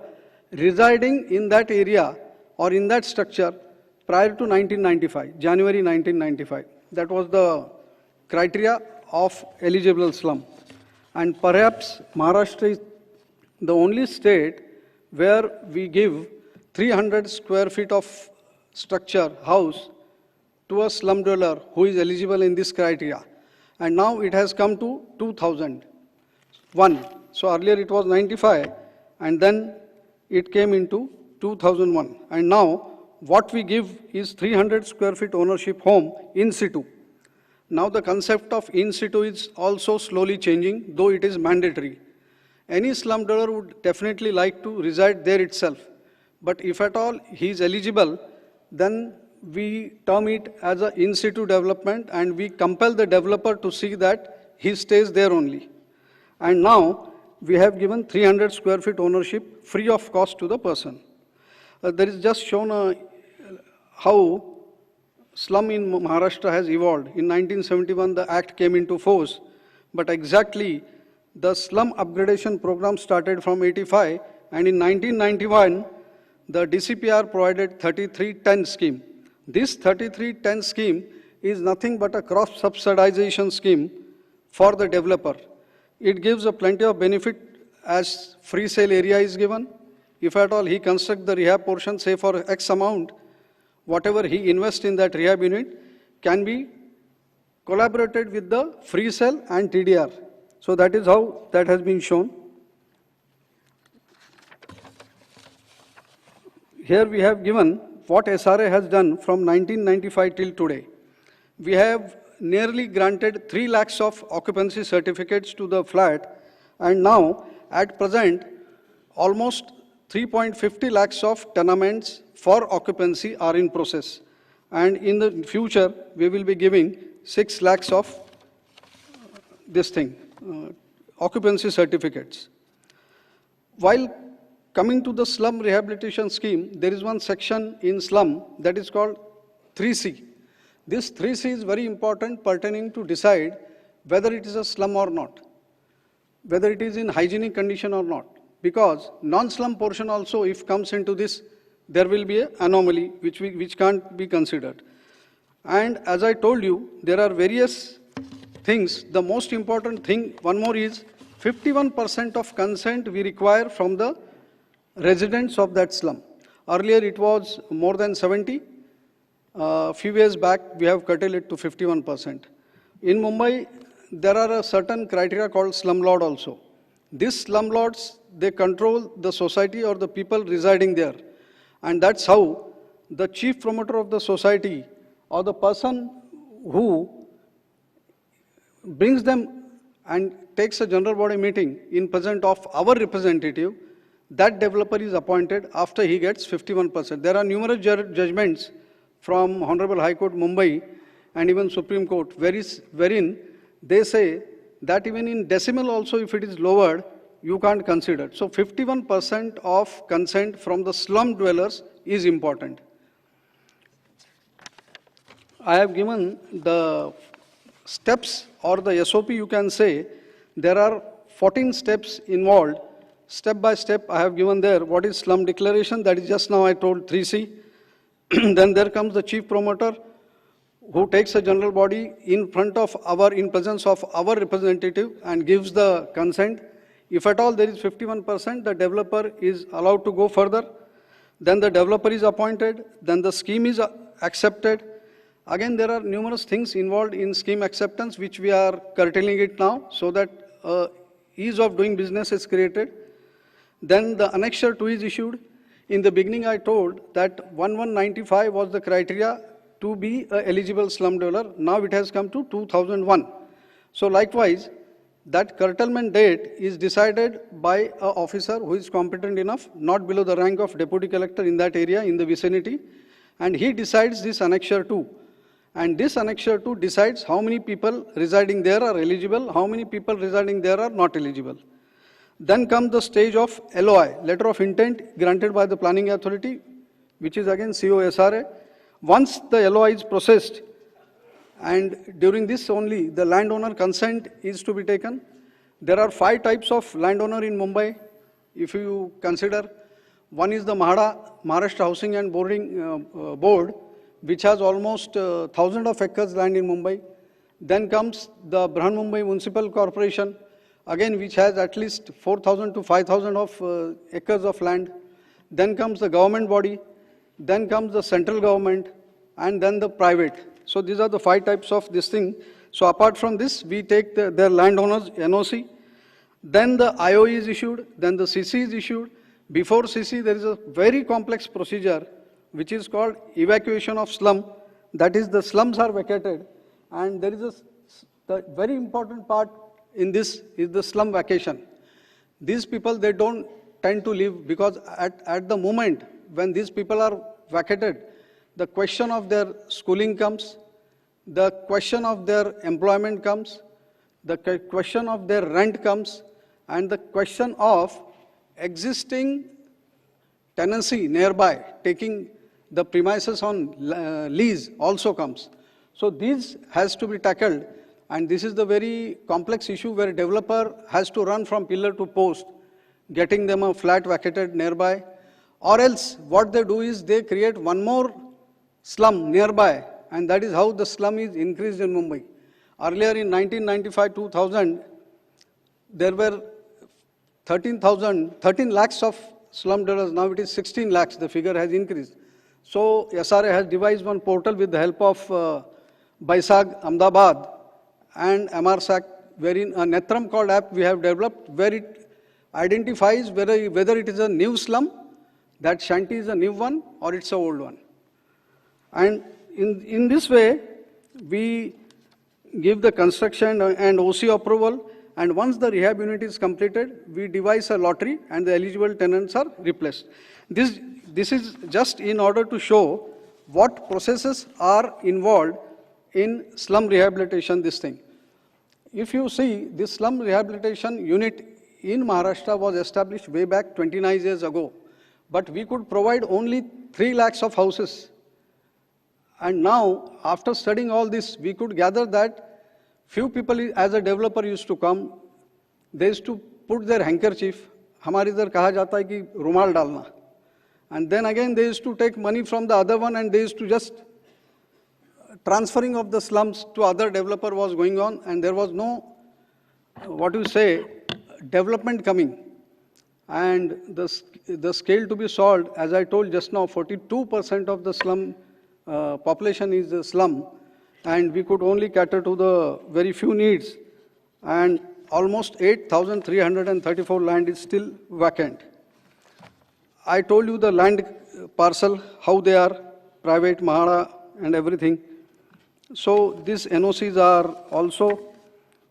residing in that area or in that structure prior to 1995, January 1995. That was the criteria of eligible slum. And perhaps Maharashtra is the only state where we give 300 square feet of structure, house, to a slum dweller who is eligible in this criteria. And now it has come to 2001. So earlier it was 95, and then it came into 2001. And now what we give is 300 square feet ownership home in situ. Now the concept of in situ is also slowly changing, though it is mandatory. Any slum dweller would definitely like to reside there itself. But if at all he is eligible, then we term it as an in situ development, and we compel the developer to see that he stays there only. And now we have given 300 square feet ownership free of cost to the person. There is just shown how slum in Maharashtra has evolved. In 1971, the act came into force, but exactly the slum upgradation program started from 85, and in 1991, the DCPR provided 3310 scheme. This 3310 scheme is nothing but a cross-subsidization scheme for the developer. It gives a plenty of benefit as free sale area is given. If at all he constructs the rehab portion, say for X amount, whatever he invests in that rehab unit can be collaborated with the free cell and TDR. So that is how that has been shown. Here we have given what SRA has done from 1995 till today. We have nearly granted 3 lakhs of occupancy certificates to the flat, and now at present almost 3.50 lakhs of tenements for occupancy are in process, and in the future we will be giving 6 lakhs of occupancy certificates. While coming to the slum rehabilitation scheme, there is one section in slum that is called 3C. This 3C is very important, pertaining to decide whether it is a slum or not, whether it is in hygienic condition or not. Because non-slum portion also, if comes into this, there will be an anomaly which can't be considered. And as I told you, there are various things. The most important thing, one more, is 51% of consent we require from the residents of that slum. Earlier it was more than 70. Few years back we have curtailed it to 51%. In Mumbai there are a certain criteria called slumlord also. These slumlords, they control the society or the people residing there, and that's how the chief promoter of the society or the person who brings them and takes a general body meeting in presence of our representative, that developer is appointed after he gets 51%. There are numerous judgments from Honorable High Court, Mumbai, and even Supreme Court, wherein they say that even in decimal also, if it is lowered, you can't consider. So 51% of consent from the slum dwellers is important. I have given the steps or the SOP, you can say. There are 14 steps involved. Step by step I have given there. What is slum declaration? That is just now I told 3C. Then there comes the chief promoter who takes a general body in presence of our representative and gives the consent. If at all there is 51%, the developer is allowed to go further. Then the developer is appointed. Then the scheme is accepted. Again, there are numerous things involved in scheme acceptance, which we are curtailing it now, so that ease of doing business is created. Then the Annexure 2 is issued. In the beginning I told that 1195 was the criteria to be an eligible slum dweller. Now it has come to 2001. So likewise, that curtailment date is decided by an officer who is competent enough, not below the rank of deputy collector in that area, in the vicinity, and he decides this Annexure 2. And this Annexure 2 decides how many people residing there are eligible, how many people residing there are not eligible. Then comes the stage of LOI, letter of intent granted by the planning authority, which is again COSRA. Once the LOI is processed, and during this only the landowner consent is to be taken. There are 5 types of landowner in Mumbai, if you consider. One is the Maharashtra Housing and Boarding Board, which has almost 1,000 of acres land in Mumbai. Then comes the Brihan Mumbai Municipal Corporation, again which has at least 4,000 to 5,000 of acres of land. Then comes the government body, then comes the central government, and then the private. So these are the 5 types of this thing. So apart from this, we take their landowners NOC, then the IOE is issued, then the CC is issued. Before CC, there is a very complex procedure which is called evacuation of slum. That is, the slums are vacated, and there is the very important part in this is the slum vacation. These people, they don't tend to live, because at the moment when these people are vacated, the question of their schooling comes, the question of their employment comes, the question of their rent comes, and the question of existing tenancy nearby, taking the premises on lease also comes. So this has to be tackled, and this is the very complex issue where a developer has to run from pillar to post, getting them a flat vacated nearby, or else what they do is they create one more slum nearby, and that is how the slum is increased in Mumbai. Earlier in 1995-2000, there were 13 lakhs of slum dwellers. Now it is 16 lakhs, the figure has increased. So SRA has devised one portal with the help of Baisag Ahmedabad and MRSAC, wherein a Netram called app we have developed, where it identifies whether it is a new slum, that shanty is a new one, or it's an old one. And in this way, we give the construction and OC approval, and once the rehab unit is completed, we devise a lottery and the eligible tenants are replaced. This is just in order to show what processes are involved in slum rehabilitation, this thing. If you see, this slum rehabilitation unit in Maharashtra was established way back 29 years ago, but we could provide only 3 lakhs of houses. And now, after studying all this, we could gather that few people, as a developer, used to come. They used to put their handkerchief. हमारे इधर कहा जाता है कि रुमाल डालना. And then again, they used to take money from the other one, and they used to just transferring of the slums to other developer was going on, and there was no, development coming. And the scale to be solved, as I told just now, 42% of the slum population is a slum, and we could only cater to the very few needs, and almost 8,334 land is still vacant. I told you the land parcel, how they are, private, Mahara, and everything. So these NOCs are also.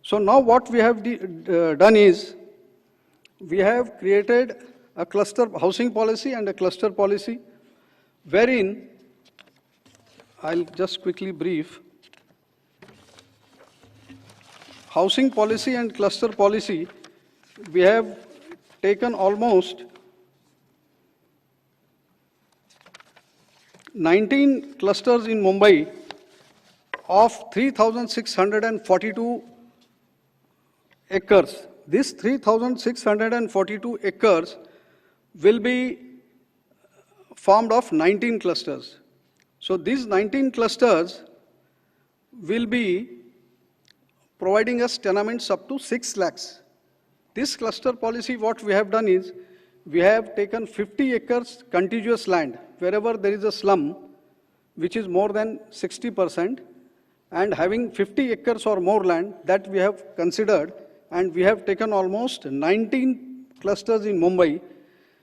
So now what we have done is, we have created a cluster housing policy and a cluster policy, wherein, I'll just quickly brief. Housing policy and cluster policy, we have taken almost 19 clusters in Mumbai of 3,642 acres. This 3,642 acres will be formed of 19 clusters. So these 19 clusters will be providing us tenements up to 6 lakhs. This cluster policy, what we have done is, we have taken 50 acres contiguous land, wherever there is a slum, which is more than 60%, and having 50 acres or more land, that we have considered, and we have taken almost 19 clusters in Mumbai,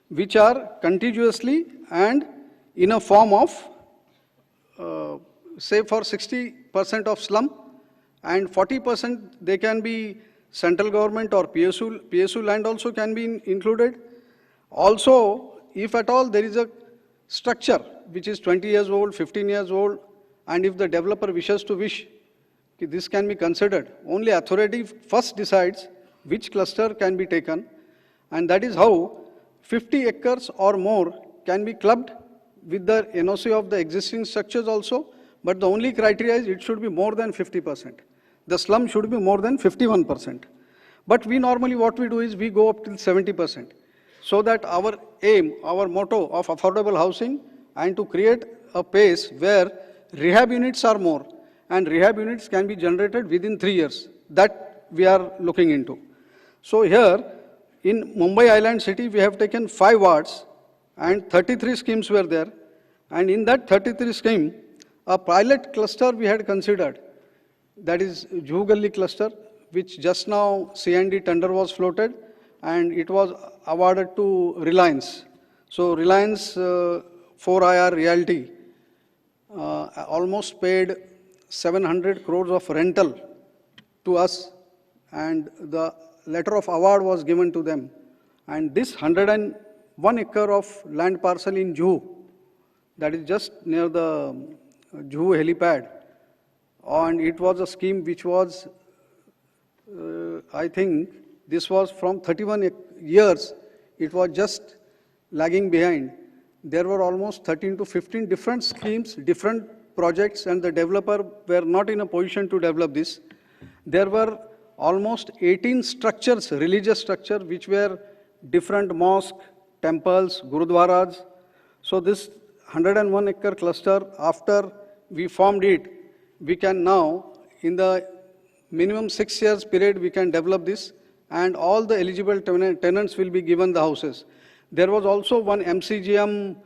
which are contiguously and in a form of, say for 60% of slum, and 40% they can be central government or PSU land also can be included. Also, if at all there is a structure which is 20 years old, 15 years old, and if the developer wishes to this can be considered, only authority first decides which cluster can be taken, and that is how 50 acres or more can be clubbed with the NOC of the existing structures also, but the only criteria is it should be more than 50%. The slum should be more than 51%. But we normally, what we do is we go up till 70%. So that our aim, our motto of affordable housing, and to create a pace where rehab units are more, and rehab units can be generated within 3 years. That we are looking into. So here, in Mumbai Island City, we have taken 5 wards, and 33 schemes were there. And in that 33 scheme, a pilot cluster we had considered, that is Juhu Galli cluster, which just now C&D tender was floated, and it was awarded to Reliance. So Reliance 4IR Realty almost paid 700 crores of rental to us, and the letter of award was given to them. And this 101 acre of land parcel in Juhu, that is just near the Juhu helipad, and it was a scheme which was, I think, this was from 31 years, it was just lagging behind. There were almost 13 to 15 different schemes, different projects, and the developer were not in a position to develop this. There were almost 18 structures, religious structures, which were different mosques, temples, gurudwaras. So this 101 acre cluster, after we formed it, we can now, in the minimum 6 years period, we can develop this, and all the eligible tenants will be given the houses. There was also one MCGM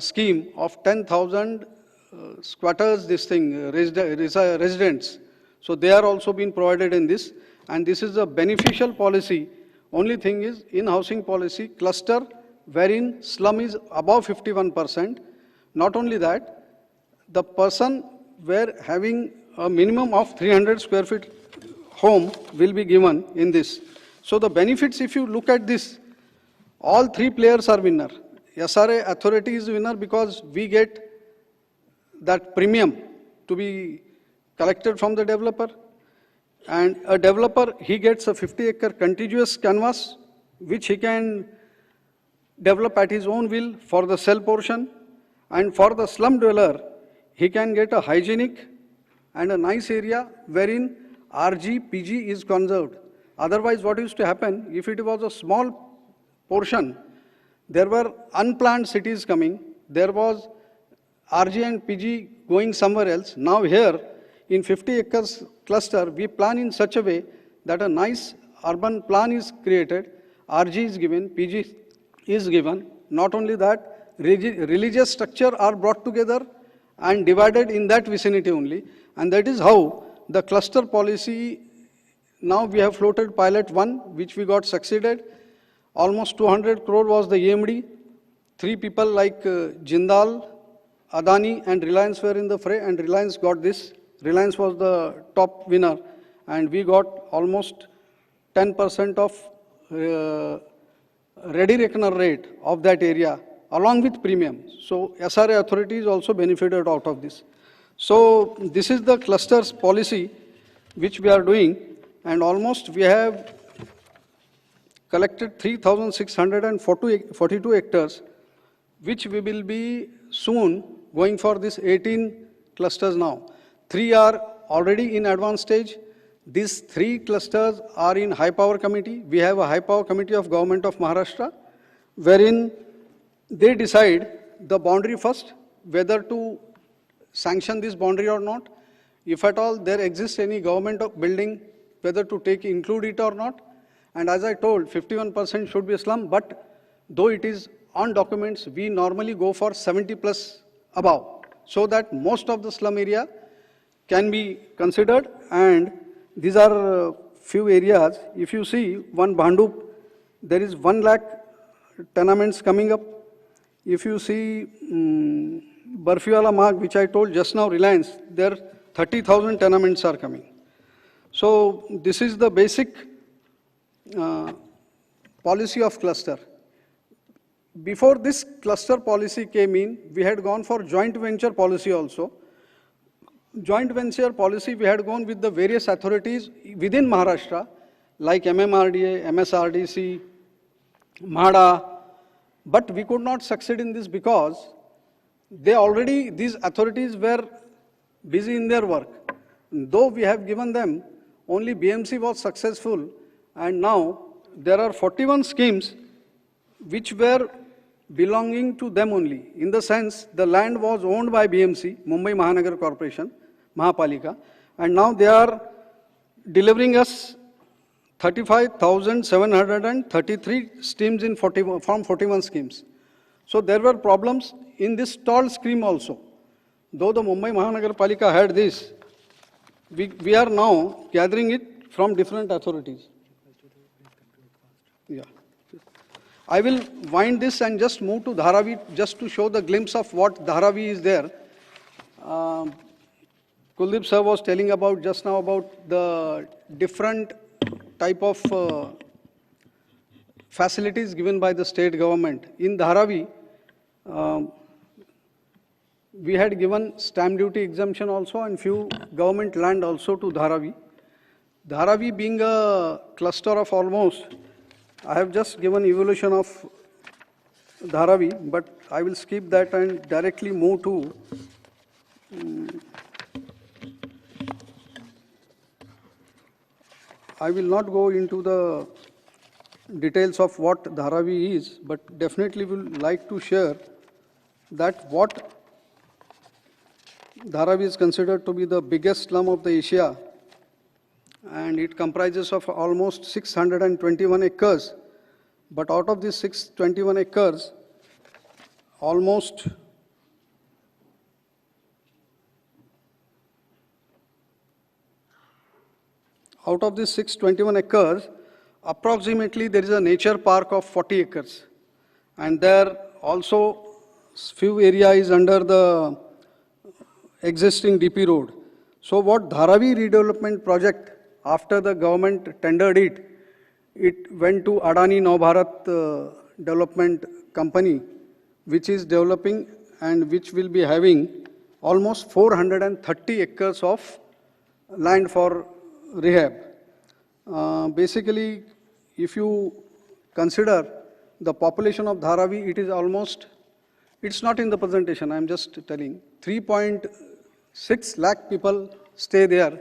scheme of 10,000 squatters, residents. So they are also being provided in this, and this is a beneficial policy. Only thing is, in housing policy, cluster wherein slum is above 51%. Not only that, the person where having a minimum of 300 square feet home will be given in this. So the benefits, if you look at this, all three players are winner. SRA authority is winner because we get that premium to be collected from the developer. And a developer, he gets a 50-acre contiguous canvas, which he can develop at his own will for the sell portion. And for the slum dweller, he can get a hygienic and a nice area wherein RG, PG is conserved. Otherwise, what used to happen, if it was a small portion, there were unplanned cities coming, there was RG and PG going somewhere else. Now here, in 50 acres cluster, we plan in such a way that a nice urban plan is created, RG is given, PG is given. Not only that, religious structure are brought together and divided in that vicinity only. And that is how the cluster policy, now we have floated pilot 1, which we got succeeded. Almost 200 crore was the EMD. Three people like Jindal, Adani and Reliance were in the fray, and Reliance got this. Reliance was the top winner, and we got almost 10% of ready reckoner rate of that area along with premium. So SRA authorities also benefited out of this. So this is the clusters policy which we are doing, and almost we have collected 3,642 hectares, which we will be soon going for this 18 clusters now. 3 are already in advanced stage. These 3 clusters are in high power committee. We have a high power committee of Government of Maharashtra, wherein they decide the boundary first, whether to sanction this boundary or not. If at all there exists any government building, whether to include it or not. And as I told, 51% should be slum, but though it is on documents, we normally go for 70 plus above, so that most of the slum area can be considered. And these are few areas. If you see one Bhandup, there is 1 lakh tenements coming up. If you see Barfiwala Marg, which I told just now, Reliance, there 30,000 tenements are coming. So this is the basic policy of cluster. Before this cluster policy came in, we had gone for joint venture policy also. Joint venture policy, we had gone with the various authorities within Maharashtra, like MMRDA, MSRDC, MHADA, but we could not succeed in this because these authorities were busy in their work. Though we have given them, only BMC was successful, and now there are 41 schemes which were belonging to them only. In the sense, the land was owned by BMC, Mumbai Mahanagar Corporation, Mahapalika, and now they are delivering us 35,733 schemes from 41 schemes. So there were problems in this stalled scheme also. Though the Mumbai Mahanagar Palika had this, we are now gathering it from different authorities. Yeah. I will wind this and just move to Dharavi just to show the glimpse of what Dharavi is there. Kuldeep sir was telling about just now about the different type of facilities given by the state government. In Dharavi, we had given stamp duty exemption also and few government land also to Dharavi. Dharavi being a cluster of almost, I have just given evolution of Dharavi, but I will skip that and directly move to I will not go into the details of what Dharavi is, but definitely will like to share that what Dharavi is considered to be the biggest slum of the Asia, and it comprises of almost 621 acres. But out of these 621 acres, almost out of these 621 acres, approximately there is a nature park of 40 acres. And there also few area is under the existing DP road. So what Dharavi redevelopment project, after the government tendered it, it went to Adani Navbharat Development Company, which is developing and which will be having almost 430 acres of land for rehab. Basically, if you consider the population of Dharavi, it is almost, it's not in the presentation, I am just telling, 3.6 lakh people stay there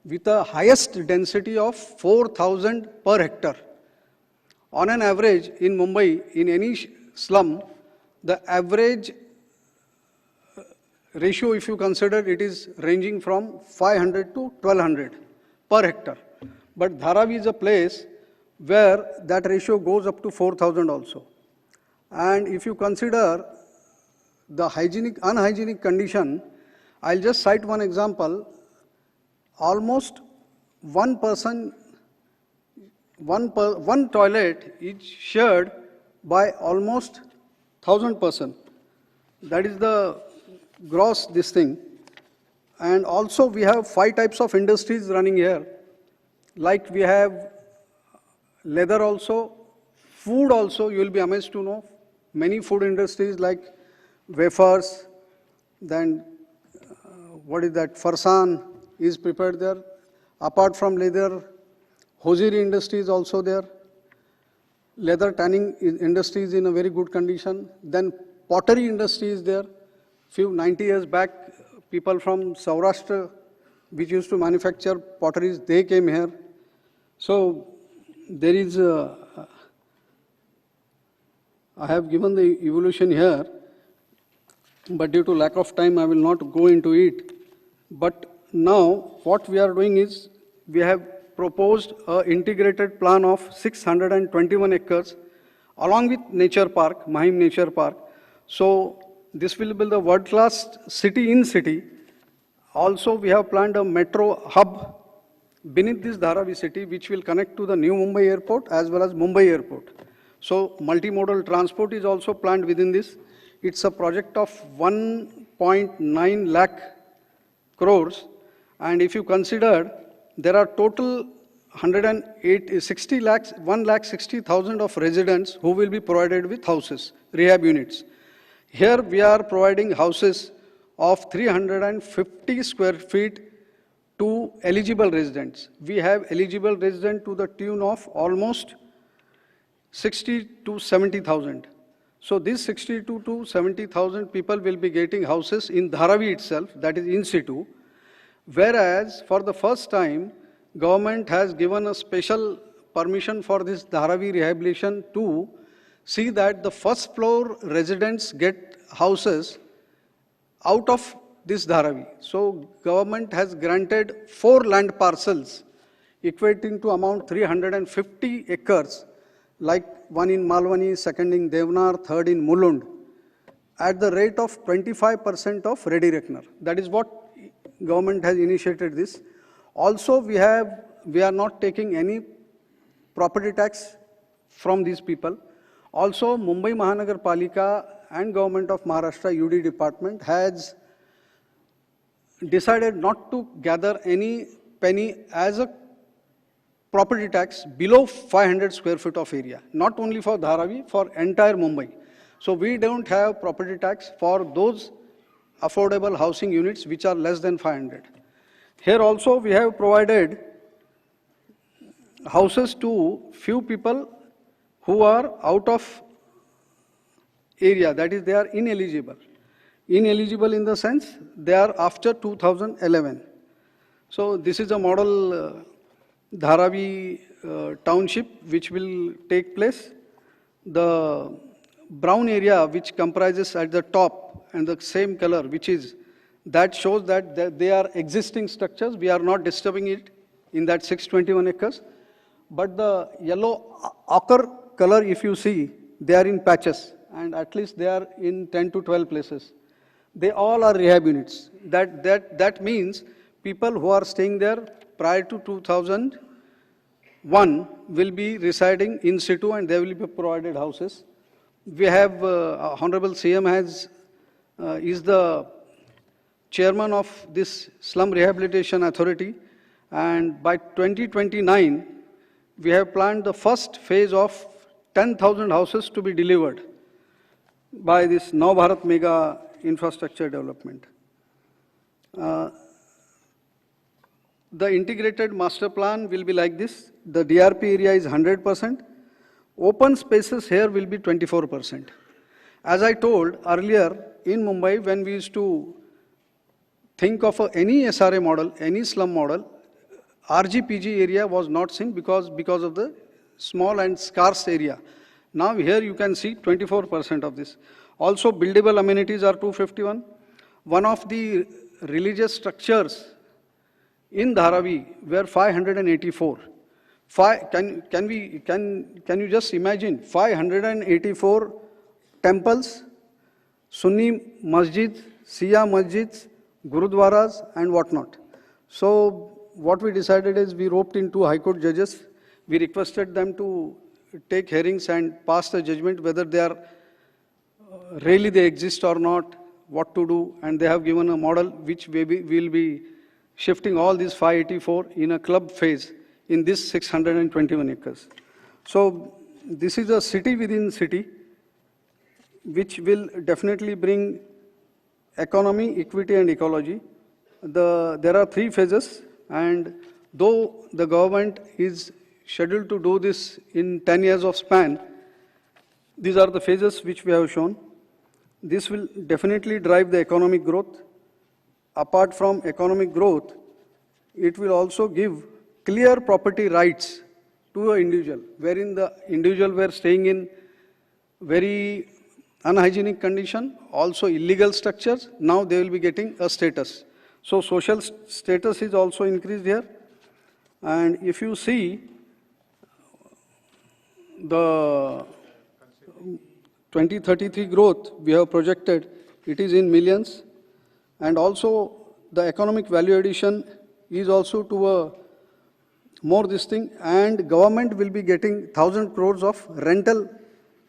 with a highest density of 4,000 per hectare. On an average, in Mumbai, in any slum, the average ratio, if you consider, it is ranging from 500 to 1200 per hectare. But Dharavi is a place where that ratio goes up to 4,000 also. And if you consider the unhygienic condition, I'll just cite one example. Almost one toilet is shared by almost 1,000 persons. That is the gross this thing. And also we have 5 types of industries running here. Like we have leather also, food also, you will be amazed to know. Many food industries like wafers, then what is that, farsan is prepared there. Apart from leather, hosiery industry is also there. Leather tanning industry is in a very good condition. Then pottery industry is there. 90 years back, people from Saurashtra, which used to manufacture potteries, they came here. So there is, I have given the evolution here, but due to lack of time, I will not go into it. But now, what we are doing is, we have proposed an integrated plan of 621 acres, along with nature park, Mahim Nature Park. So this will be the world-class city in city. Also, we have planned a metro hub beneath this Dharavi city, which will connect to the new Mumbai airport as well as Mumbai airport. So multimodal transport is also planned within this. It's a project of 1.9 lakh crores. And if you consider, there are total 1,60,000 of residents who will be provided with houses, rehab units. Here we are providing houses of 350 square feet to eligible residents. We have eligible residents to the tune of almost 60 to 70,000. So these 62 to 70,000 people will be getting houses in Dharavi itself, that is in situ. Whereas for the first time, government has given a special permission for this Dharavi rehabilitation to see that the first floor residents get houses out of this Dharavi. So government has granted 4 land parcels equating to amount 350 acres, like one in Malwani, second in Devnar, third in Mulund, at the rate of 25% of ready reckoner. That is what government has initiated this. Also, we are not taking any property tax from these people. Also, Mumbai Mahanagar Palika and Government of Maharashtra UD department has decided not to gather any penny as a property tax below 500 square feet of area, not only for Dharavi, for entire Mumbai. So we don't have property tax for those affordable housing units which are less than 500. Here also we have provided houses to few people who are out of area, that is they are ineligible. Ineligible in the sense they are after 2011. So this is a model Dharavi township which will take place. The brown area which comprises at the top and the same color which is, that shows that they are existing structures. We are not disturbing it in that 621 acres. But the yellow ochre color, if you see, they are in patches. and at least they are in 10 to 12 places. They all are rehab units. That means people who are staying there prior to 2001 will be residing in situ and they will be provided houses. We have, Honorable CM is the chairman of this Slum Rehabilitation Authority, and by 2029, we have planned the first phase of 10,000 houses to be delivered by this Now Bharat Mega Infrastructure Development. The integrated master plan will be like this. The DRP area is 100%. Open spaces here will be 24%. As I told earlier, in Mumbai, when we used to think of any SRA model, any slum model, RGPG area was not seen because of the small and scarce area. Now here you can see 24% of this. Also buildable amenities are 251. One of the religious structures in Dharavi were 584. Can you just imagine 584 temples, Sunni masjids, Shia masjids, Gurudwaras and whatnot. So what we decided is we roped in two High Court judges. We requested them to take hearings and pass the judgment whether they are really they exist or not, what to do, and they have given a model which we will be shifting all these 584 in a club phase in this 621 acres. So this is a city within city which will definitely bring economy, equity and ecology. There are 3 phases, and though the government is scheduled to do this in 10 years of span, these are the phases which we have shown. This will definitely drive the economic growth. Apart from economic growth, it will also give clear property rights to an individual, wherein the individual were staying in very unhygienic condition, also illegal structures. Now they will be getting a status. So social status is also increased here. And if you see the 2033 growth we have projected, it is in millions. And also the economic value addition is also to a more this thing, and government will be getting 1,000 crores of rental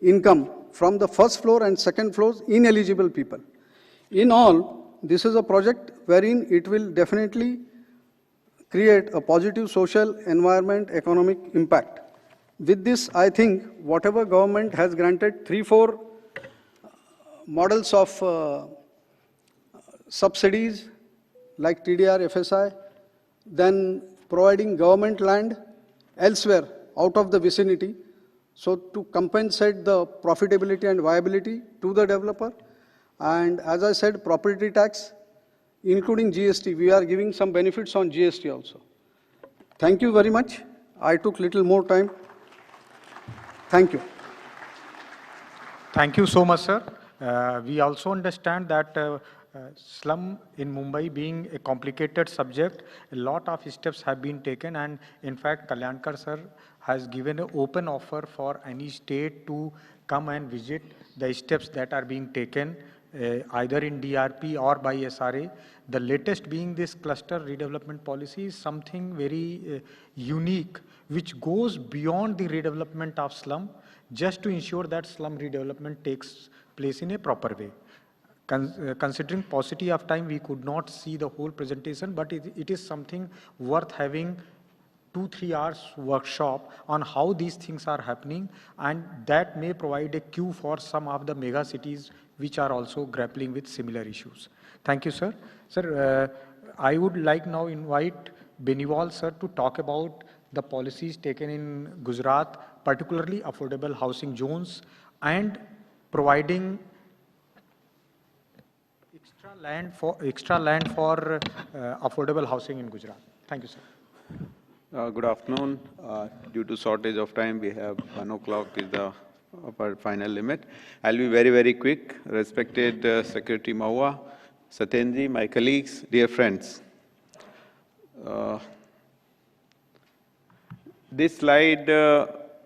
income from the first floor and second floors ineligible people. In all, this is a project wherein it will definitely create a positive social, environment, economic impact. With this, I think whatever government has granted 3-4 models of subsidies like TDR, FSI, then providing government land elsewhere out of the vicinity, so to compensate the profitability and viability to the developer. And as I said, property tax, including GST, we are giving some benefits on GST also. Thank you very much. I took little more time. Thank you. Thank you so much, sir. We also understand that slum in Mumbai being a complicated subject, a lot of steps have been taken, and in fact, Kalyankar sir has given an open offer for any state to come and visit the steps that are being taken either in DRP or by SRA. The latest being this cluster redevelopment policy is something very unique, which goes beyond the redevelopment of slum, just to ensure that slum redevelopment takes place in a proper way. Considering paucity of time, we could not see the whole presentation, but it is something worth having 2-3 hours workshop on how these things are happening, and that may provide a cue for some of the mega cities which are also grappling with similar issues. Thank you, sir. Sir, I would like now invite Beniwal sir to talk about the policies taken in Gujarat, particularly affordable housing zones and providing extra land for affordable housing in Gujarat. Thank you, sir. Good afternoon. Due to shortage of time, we have 1 o'clock is the upper final limit. I'll be very, very quick. Respected Secretary Mahua, Satyenji, my colleagues, dear friends. This slide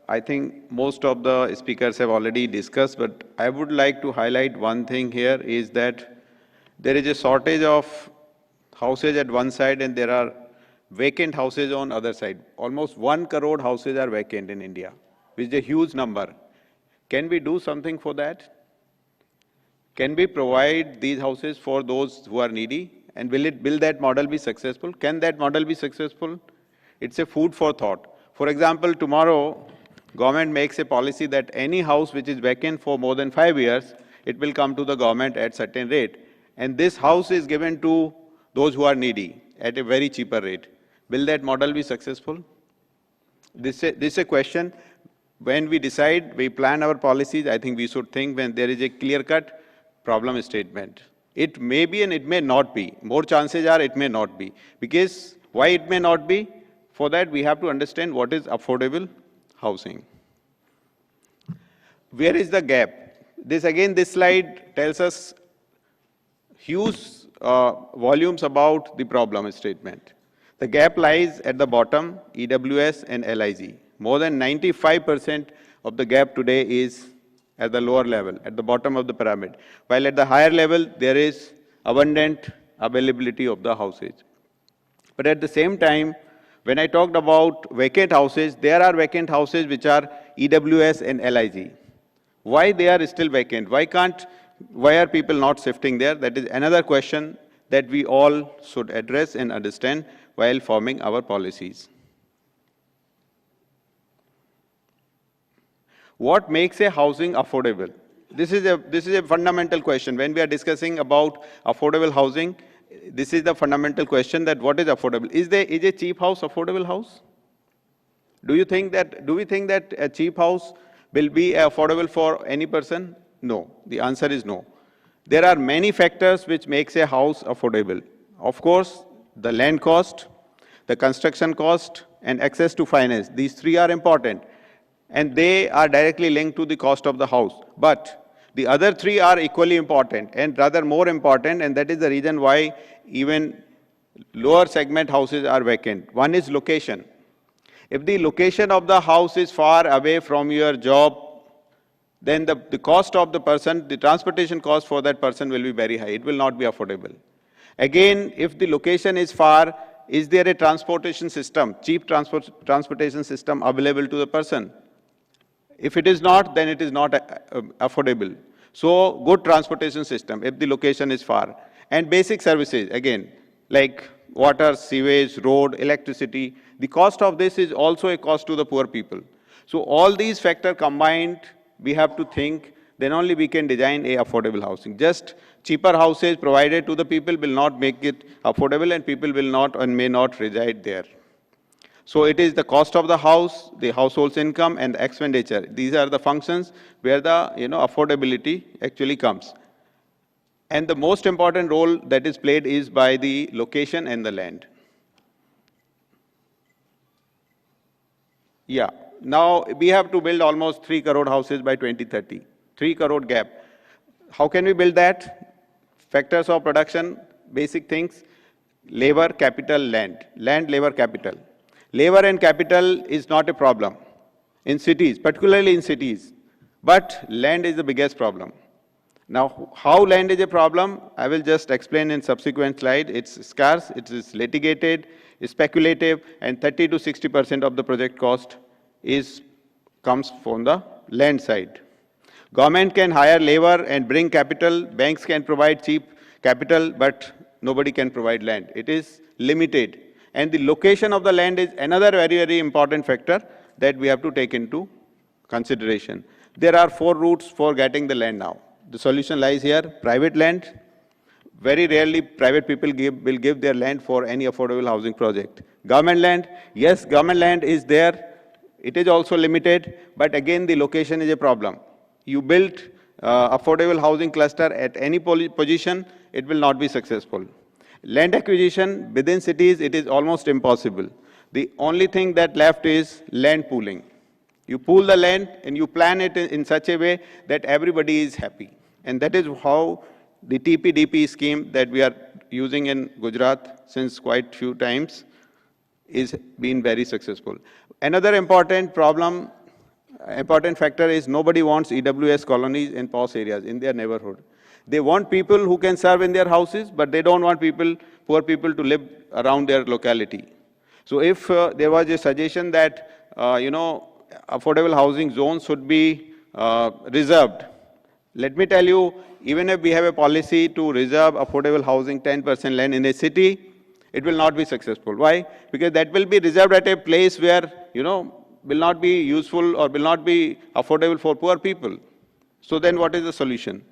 I think most of the speakers have already discussed, but I would like to highlight one thing here is that there is a shortage of houses at one side and there are vacant houses on other side. Almost 1 crore houses are vacant in India, which is a huge number. Can we do something for that? Can we provide these houses for those who are needy? And will that model be successful? Can that model be successful? It's a food for thought. For example, tomorrow, government makes a policy that any house which is vacant for more than 5 years, it will come to the government at certain rate. And this house is given to those who are needy at a very cheaper rate. Will that model be successful? This is a question. When we decide, we plan our policies, I think we should think when there is a clear-cut problem statement. It may be and it may not be. More chances are it may not be. Because why it may not be? For that, we have to understand what is affordable housing. Where is the gap? This slide tells us huge volumes about the problem statement. The gap lies at the bottom, EWS and LIG. More than 95% of the gap today is at the lower level, at the bottom of the pyramid. While at the higher level, there is abundant availability of the houses. But at the same time, when I talked about vacant houses, there are vacant houses which are EWS and LIG. Why they are still vacant? Why are people not shifting there? That is another question that we all should address and understand while forming our policies. What makes a housing affordable? This is a fundamental question. When we are discussing about affordable housing, this is the fundamental question that what is affordable? Is a cheap house affordable house? Do we think that a cheap house will be affordable for any person? No. The answer is no. There are many factors which makes a house affordable. Of course, the land cost, the construction cost, and access to finance. These three are important. And they are directly linked to the cost of the house. But the other three are equally important and rather more important, and that is the reason why even lower segment houses are vacant. One is location. If the location of the house is far away from your job, then the cost of the person, the transportation cost for that person will be very high. It will not be affordable. Again, if the location is far, is there a transportation system, cheap transportation system available to the person? If it is not, then it is not affordable. So, good transportation system if the location is far. And basic services, again, like water, sewage, road, electricity. The cost of this is also a cost to the poor people. So, all these factors combined, we have to think, then only we can design a affordable housing. Just cheaper houses provided to the people will not make it affordable and people will not and may not reside there. So it is the cost of the house, the household's income, and the expenditure. These are the functions where the affordability actually comes. And the most important role that is played is by the location and the land. Yeah. Now we have to build almost 3 crore houses by 2030. 3 crore gap. How can we build that? Factors of production, basic things: labor, capital, land. Land, labor, capital. Labor and capital is not a problem in cities, particularly in cities. But land is the biggest problem. Now, how land is a problem, I will just explain in subsequent slide. It's scarce, it is litigated, it's speculative, and 30 to 60% of the project cost comes from the land side. Government can hire labor and bring capital. Banks can provide cheap capital, but nobody can provide land. It is limited. And the location of the land is another very, very important factor that we have to take into consideration. There are 4 routes for getting the land now. The solution lies here: private land. Very rarely private people will give their land for any affordable housing project. Government land, yes, government land is there. It is also limited, but again the location is a problem. You build affordable housing cluster at any position, it will not be successful. Land acquisition within cities, it is almost impossible. The only thing that left is land pooling. You pool the land and you plan it in such a way that everybody is happy. And that is how the TPDP scheme that we are using in Gujarat since quite few times is been very successful. Another important problem Important factor is nobody wants EWS colonies in POS areas in their neighborhood. They want people who can serve in their houses, but they don't want poor people to live around their locality. So if there was a suggestion that, affordable housing zones should be reserved, let me tell you, even if we have a policy to reserve affordable housing 10% land in a city, it will not be successful. Why? Because that will be reserved at a place where, will not be useful or will not be affordable for poor people. So then what is the solution?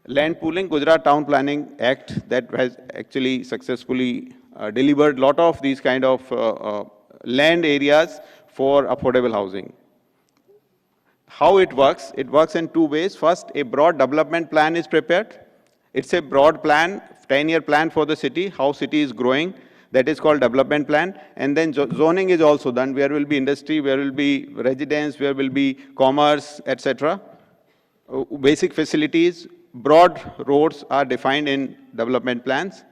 Land pooling, Gujarat Town Planning Act that has actually successfully delivered a lot of these kind of land areas for affordable housing. How it works in two ways. First, a broad development plan is prepared. It's a broad plan, 10-year plan for the city, how city is growing. That is called development plan. And then zoning is also done, where will be industry, where will be residence, where will be commerce, etc. Basic facilities, broad roads are defined in development plans.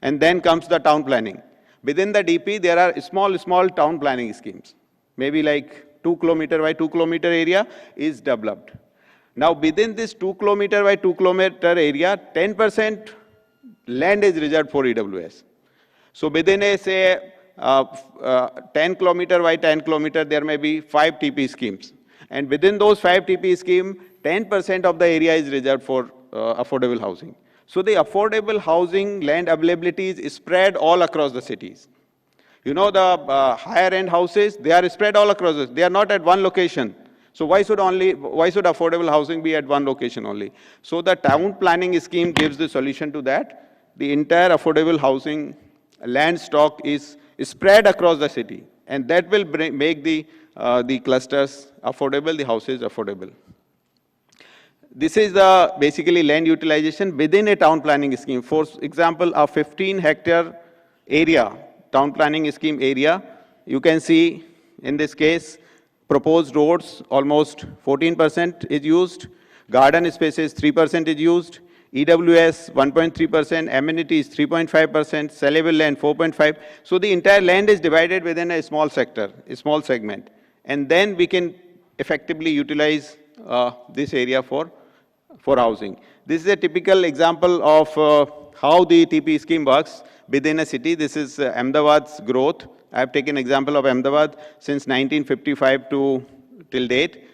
And then comes the town planning. Within the DP, there are small town planning schemes. Maybe like 2 kilometer by 2 kilometer area is developed. Now, within this 2 kilometer by 2 kilometer area, 10% land is reserved for EWS. So within a, say, 10 kilometer by 10 kilometer, there may be 5 TP schemes. And within those 5 TP schemes, 10% of the area is reserved for affordable housing. So the affordable housing land availability is spread all across the cities. You know, the higher end houses, they are spread all across. They are not at one location. So why should affordable housing be at one location only? So the town planning scheme gives the solution to that. The entire affordable housing land stock is spread across the city, and that will make the clusters affordable, the houses affordable. This is the basically land utilization within a town planning scheme. For example, a 15-hectare area, town planning scheme area, you can see in this case, proposed roads, almost 14% is used, garden spaces 3% is used, EWS 1.3%, amenities 3.5%, sellable land 4.5%. So the entire land is divided within a small sector, a small segment. And then we can effectively utilize this area for housing. This is a typical example of how the TP scheme works within a city. This is Ahmedabad's growth. I have taken example of Ahmedabad since 1955 till date.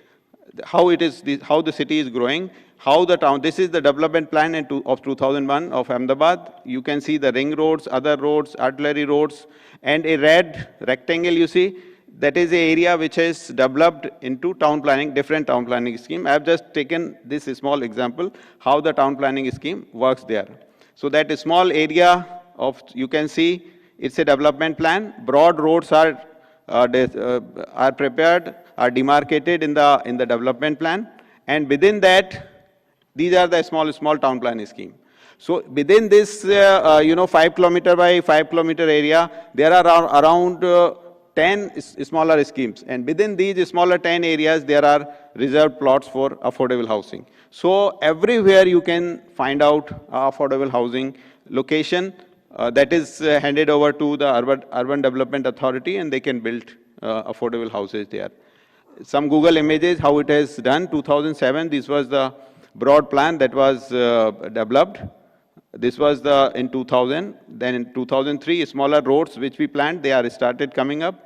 How the city is growing, how the town. This is the development plan of 2001 of Ahmedabad. You can see the ring roads, other roads, artillery roads, and a red rectangle you see. That is the area which is developed into town planning, different town planning scheme. I have just taken this small example, how the town planning scheme works there. So that small area of, you can see, it's a development plan. Broad roads are prepared, are demarcated in the development plan. And within that, these are the small town planning scheme. So within this, 5 kilometer by 5 kilometer area, there are around 10 smaller schemes, and within these smaller 10 areas, there are reserved plots for affordable housing. So everywhere you can find out affordable housing location that is handed over to the Urban Development Authority, and they can build affordable houses there. Some Google images, how it is done. 2007, this was the broad plan that was developed. This was in 2000. Then in 2003, smaller roads which we planned, they are started coming up.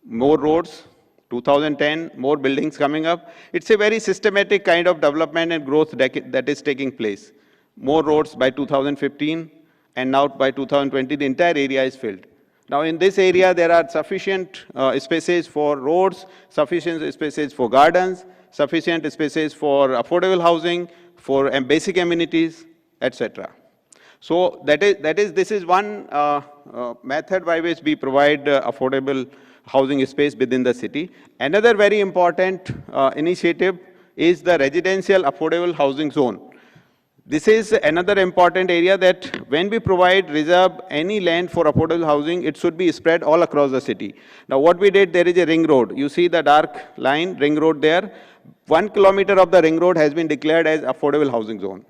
More roads, 2010, more buildings coming up. It's a very systematic kind of development and growth that is taking place. More roads by 2015, and now by 2020, the entire area is filled. Now in this area, there are sufficient spaces for roads, sufficient spaces for gardens, sufficient spaces for affordable housing, for basic amenities, etc. So this is one method by which we provide affordable housing space within the city. Another very important initiative is the residential affordable housing zone. This is another important area that when we reserve any land for affordable housing, it should be spread all across the city. Now what we did, there is a ring road. You see the dark line, ring road there. 1 kilometer of the ring road has been declared as affordable housing zone.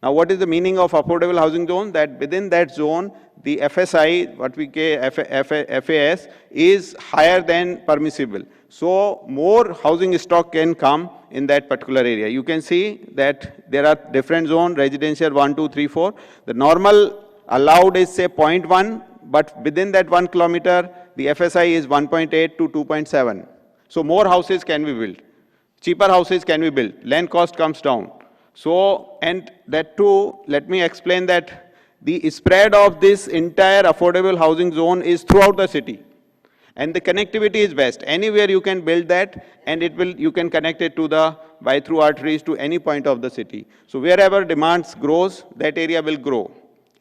Now, what is the meaning of affordable housing zone? That within that zone, the FSI, what we call FAS, is higher than permissible. So, more housing stock can come in that particular area. You can see that there are different zones, residential 1, 2, 3, 4. The normal allowed is say 0.1, but within that 1 kilometer, the FSI is 1.8 to 2.7. So, more houses can be built. Cheaper houses can be built. Land cost comes down. So, and that too, let me explain that the spread of this entire affordable housing zone is throughout the city. And the connectivity is best. Anywhere you can build that, and you can connect it to the by-through arteries to any point of the city. So wherever demands grows, that area will grow.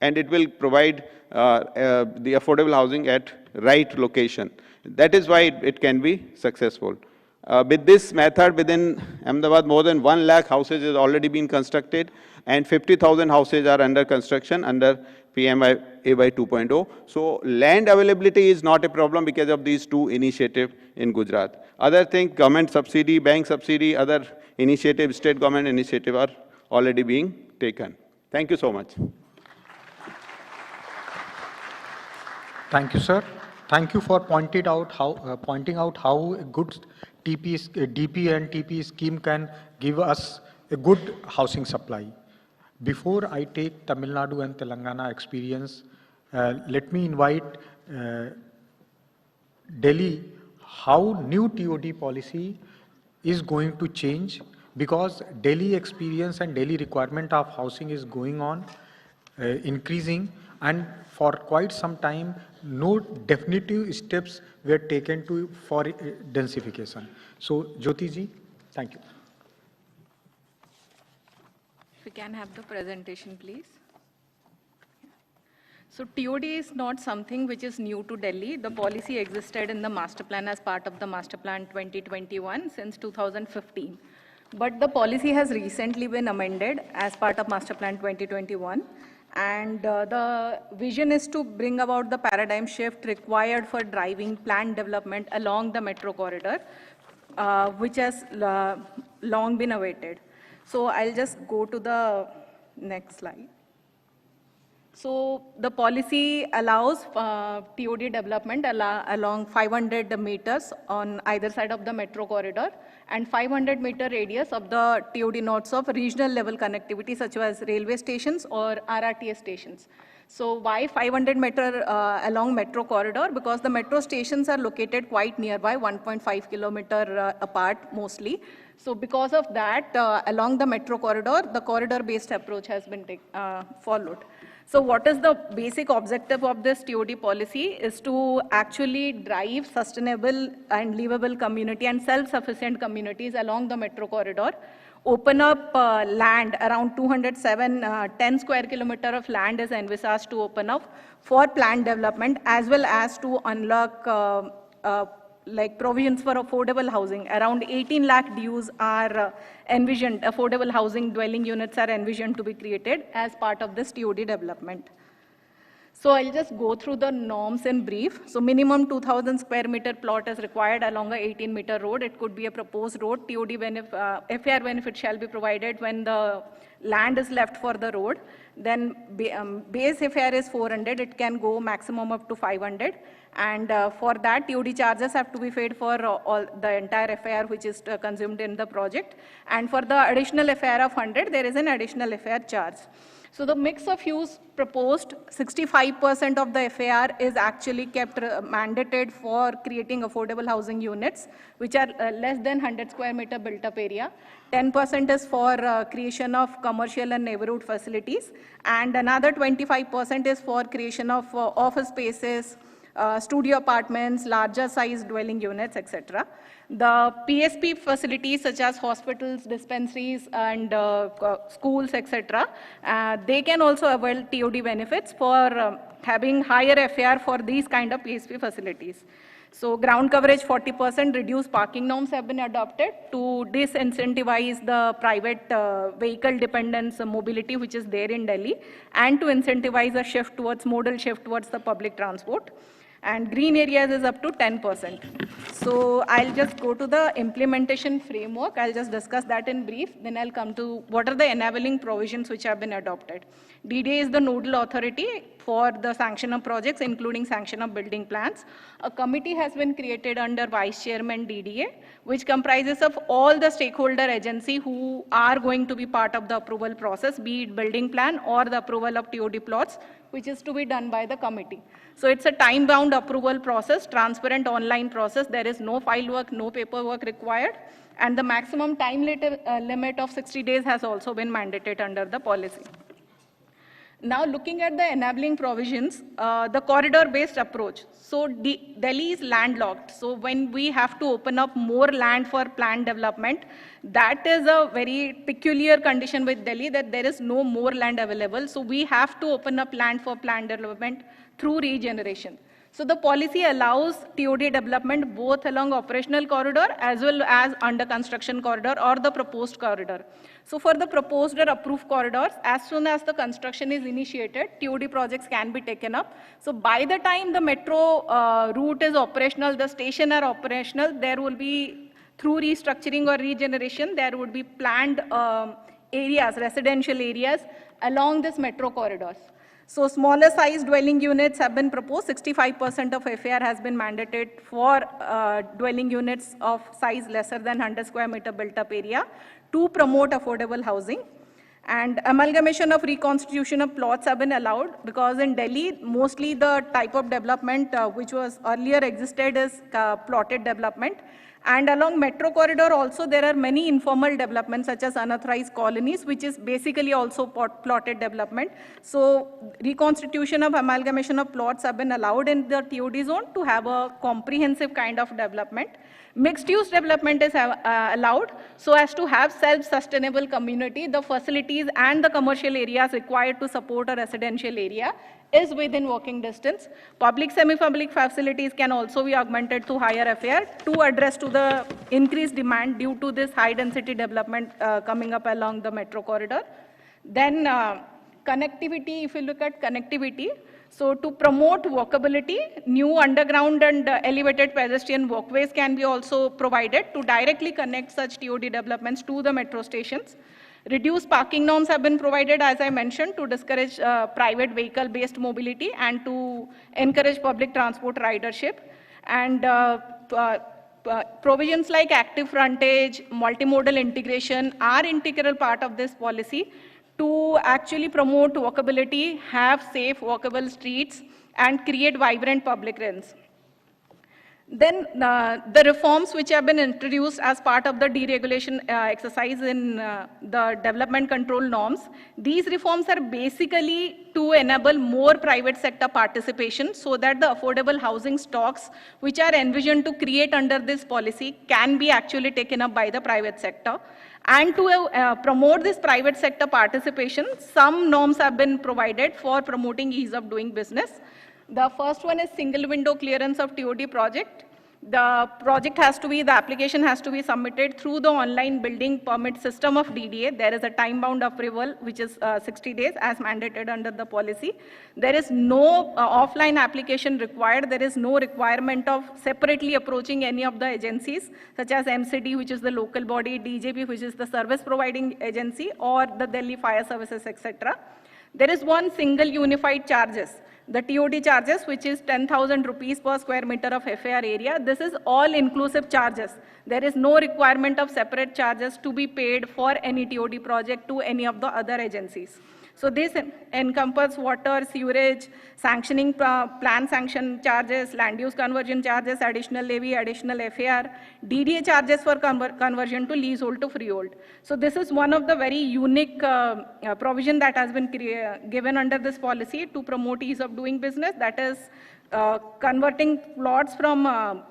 And it will provide the affordable housing at right location. That is why it can be successful. With this method, within Ahmedabad, more than 1 lakh houses has already been constructed, and 50,000 houses are under construction under PMAY 2.0. So land availability is not a problem because of these two initiatives in Gujarat. Other things, government subsidy, bank subsidy, other initiatives, state government initiatives are already being taken. Thank you so much. Thank you, sir. Thank you for pointing out how a good DP and TP scheme can give us a good housing supply. Before I take Tamil Nadu and Telangana experience, let me invite Delhi, how new TOD policy is going to change, because Delhi experience and Delhi requirement of housing is going on, increasing, and for quite some time, no definitive steps were taken for densification. So, Jyoti ji, thank you. If we can have the presentation, please. So TOD is not something which is new to Delhi. The policy existed in the master plan as part of the master plan 2021 since 2015. But the policy has recently been amended as part of master plan 2021. And the vision is to bring about the paradigm shift required for driving planned development along the metro corridor, which has long been awaited. So I'll just go to the next slide. So the policy allows TOD development along 500 meters on either side of the metro corridor and 500-meter radius of the TOD nodes of regional level connectivity such as railway stations or RRTS stations. So why 500-meter along metro corridor? Because the metro stations are located quite nearby, 1.5 kilometer apart mostly. So because of that, along the metro corridor, the corridor-based approach has been followed. So what is the basic objective of this TOD policy is to actually drive sustainable and livable community and self-sufficient communities along the metro corridor, open up land around 10 square kilometer of land is envisaged to open up for planned development, as well as to unlock like provisions for affordable housing. Around 18 lakh dues are envisioned, affordable housing dwelling units are envisioned to be created as part of this TOD development. So I'll just go through the norms in brief. So minimum 2,000 square meter plot is required along a 18-meter road. It could be a proposed road. TOD FAR benefit shall be provided when the land is left for the road. Then base FAR is 400. It can go maximum up to 500. And for that, TOD charges have to be paid for all the entire FAR which is consumed in the project. And for the additional FAR of 100, there is an additional FAR charge. So the mix of use proposed, 65% of the FAR is actually kept mandated for creating affordable housing units, which are less than 100 square meter built up area. 10% is for creation of commercial and neighborhood facilities. And another 25% is for creation of office spaces, studio apartments, larger size dwelling units, etc. The PSP facilities such as hospitals, dispensaries, and schools, etc., they can also avail TOD benefits for having higher FAR for these kind of PSP facilities. So ground coverage 40%, reduced parking norms have been adopted to disincentivize the private vehicle dependence mobility which is there in Delhi, and to incentivize a shift towards modal shift towards the public transport. and green areas is up to 10%. So I'll just go to the implementation framework. I'll just discuss that in brief. Then I'll come to what are the enabling provisions which have been adopted. DDA is the nodal authority for the sanction of projects, including sanction of building plans. A committee has been created under Vice Chairman DDA, which comprises of all the stakeholder agency who are going to be part of the approval process, be it building plan or the approval of TOD plots, which is to be done by the committee. So it's a time-bound approval process, transparent online process. There is no file work, no paperwork required. And the maximum time limit of 60 days has also been mandated under the policy. Now, looking at the enabling provisions, the corridor-based approach. So Delhi is landlocked. So when we have to open up more land for planned development, that is a very peculiar condition with Delhi, that there is no more land available. So we have to open up land for planned development through regeneration. So the policy allows TOD development both along operational corridor as well as under construction corridor or the proposed corridor. So for the proposed or approved corridors, as soon as the construction is initiated, TOD projects can be taken up. So by the time the metro route is operational, the station are operational, there will be, through restructuring or regeneration, there would be planned areas, residential areas along this metro corridors. So smaller size dwelling units have been proposed. 65% of FAR has been mandated for dwelling units of size lesser than 100 square meter built up area to promote affordable housing. And amalgamation of reconstitution of plots have been allowed, because in Delhi, mostly the type of development which was earlier existed is plotted development. And along metro corridor also, there are many informal developments such as unauthorized colonies, which is basically also plotted development. So reconstitution of amalgamation of plots have been allowed in the TOD zone to have a comprehensive kind of development. Mixed-use development is allowed so as to have self-sustainable community. The facilities and the commercial areas required to support a residential area is within walking distance. Public, semi-public facilities can also be augmented to higher FAR to address to the increased demand due to this high-density development coming up along the metro corridor. Then connectivity, if you look at connectivity, so to promote walkability, new underground and elevated pedestrian walkways can be also provided to directly connect such TOD developments to the metro stations. Reduced parking norms have been provided, as I mentioned, to discourage private vehicle-based mobility and to encourage public transport ridership. And provisions like active frontage, multimodal integration are integral part of this policy to actually promote walkability, have safe walkable streets, and create vibrant public realms. Then the reforms which have been introduced as part of the deregulation exercise in the development control norms, these reforms are basically to enable more private sector participation so that the affordable housing stocks which are envisioned to create under this policy can be actually taken up by the private sector. And to promote this private sector participation, some norms have been provided for promoting ease of doing business. The first one is single window clearance of TOD project. The project has to be, the application has to be submitted through the online building permit system of DDA. There is a time-bound approval, which is 60 days as mandated under the policy. There is no offline application required. There is no requirement of separately approaching any of the agencies, such as MCD, which is the local body, DJP, which is the service providing agency, or the Delhi Fire Services, etc. There is one single unified charges. The TOD charges, which is 10,000 rupees per square meter of FAR area. This is all inclusive charges. There is no requirement of separate charges to be paid for any TOD project to any of the other agencies. So this encompasses water, sewerage, sanctioning plan sanction charges, land use conversion charges, additional levy, additional FAR, DDA charges for conversion to leasehold to freehold. So this is one of the very unique provision that has been given under this policy to promote ease of doing business. That is converting plots from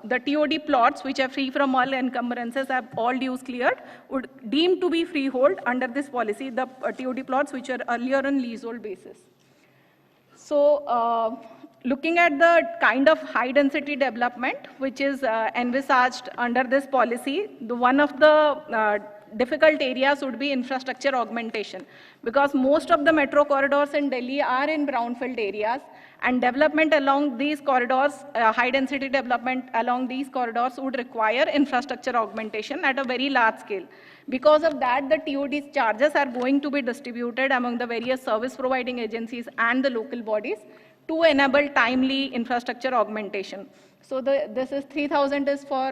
the TOD plots, which are free from all encumbrances, have all dues cleared, would deem to be freehold under this policy, the TOD plots which are earlier on leasehold basis. So looking at the kind of high density development which is envisaged under this policy, one of the difficult areas would be infrastructure augmentation, because most of the metro corridors in Delhi are in brownfield areas, and development along these corridors, high density development along these corridors would require infrastructure augmentation at a very large scale. Because of that, the TOD charges are going to be distributed among the various service providing agencies and the local bodies to enable timely infrastructure augmentation. So this is 3,000 is for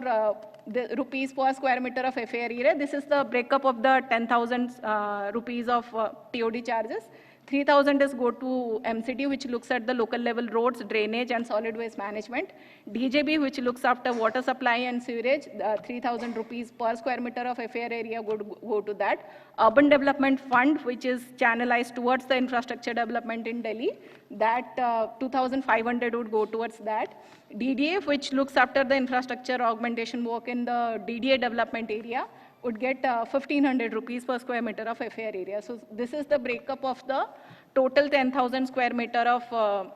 the rupees per square meter of FA area. This is the breakup of the 10,000 rupees of TOD charges. 3,000 is go to MCD, which looks at the local level roads, drainage and solid waste management. DJB, which looks after water supply and sewerage, 3,000 rupees per square meter of FAR area go to that. Urban Development Fund, which is channelized towards the infrastructure development in Delhi, that 2,500 would go towards that. DDA, which looks after the infrastructure augmentation work in the DDA development area, would get 1,500 rupees per square meter of FAR area. So this is the breakup of the total 10,000 square meter of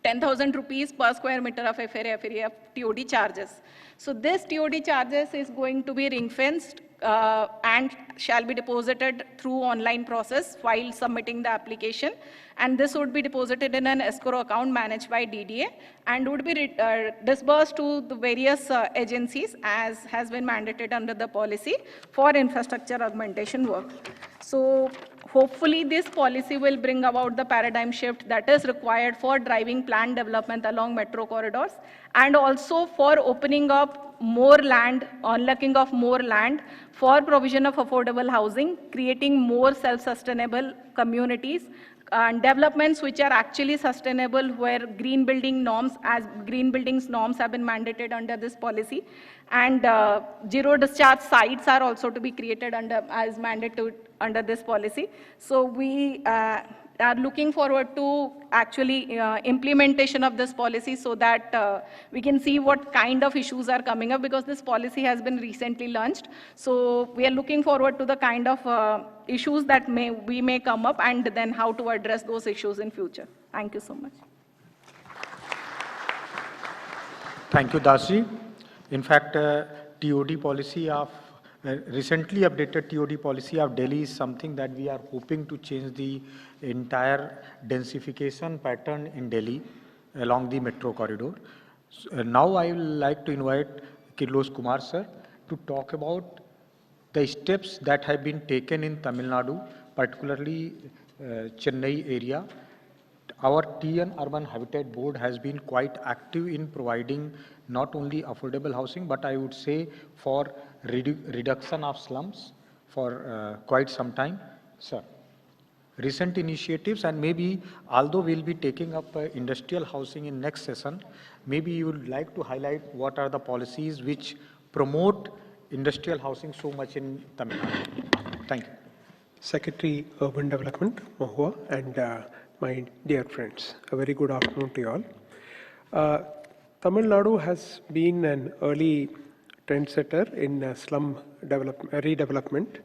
10,000 rupees per square meter of FAR area TOD charges. So this TOD charges is going to be ring fenced and shall be deposited through online process while submitting the application, and this would be deposited in an escrow account managed by DDA and would be disbursed to the various agencies as has been mandated under the policy for infrastructure augmentation work. So hopefully this policy will bring about the paradigm shift that is required for driving planned development along metro corridors, and also for opening up more land, unlocking of more land for provision of affordable housing, creating more self-sustainable communities, and developments which are actually sustainable, where green building norms, as green buildings norms have been mandated under this policy, and zero discharge sites are also to be created under as mandated under this policy. So we are looking forward to actually implementation of this policy, so that we can see what kind of issues are coming up, because this policy has been recently launched. So we are looking forward to the kind of issues that we may come up, and then how to address those issues in future. Thank you so much. Thank you, Dasji. In fact, TOD policy of recently updated TOD policy of Delhi is something that we are hoping to change the entire densification pattern in Delhi along the metro corridor. So, now I would like to invite Kirloch Kumar sir to talk about the steps that have been taken in Tamil Nadu, particularly Chennai area. Our PMAY-Urban Habitat Board has been quite active in providing not only affordable housing, but I would say for reduction of slums for quite some time. Sir, recent initiatives, and maybe although we'll be taking up industrial housing in next session, maybe you would like to highlight what are the policies which promote industrial housing so much in Tamil Nadu. Thank you. Secretary Urban Development, Mahua, and my dear friends, a very good afternoon to you all. Tamil Nadu has been an early trendsetter in slum redevelopment.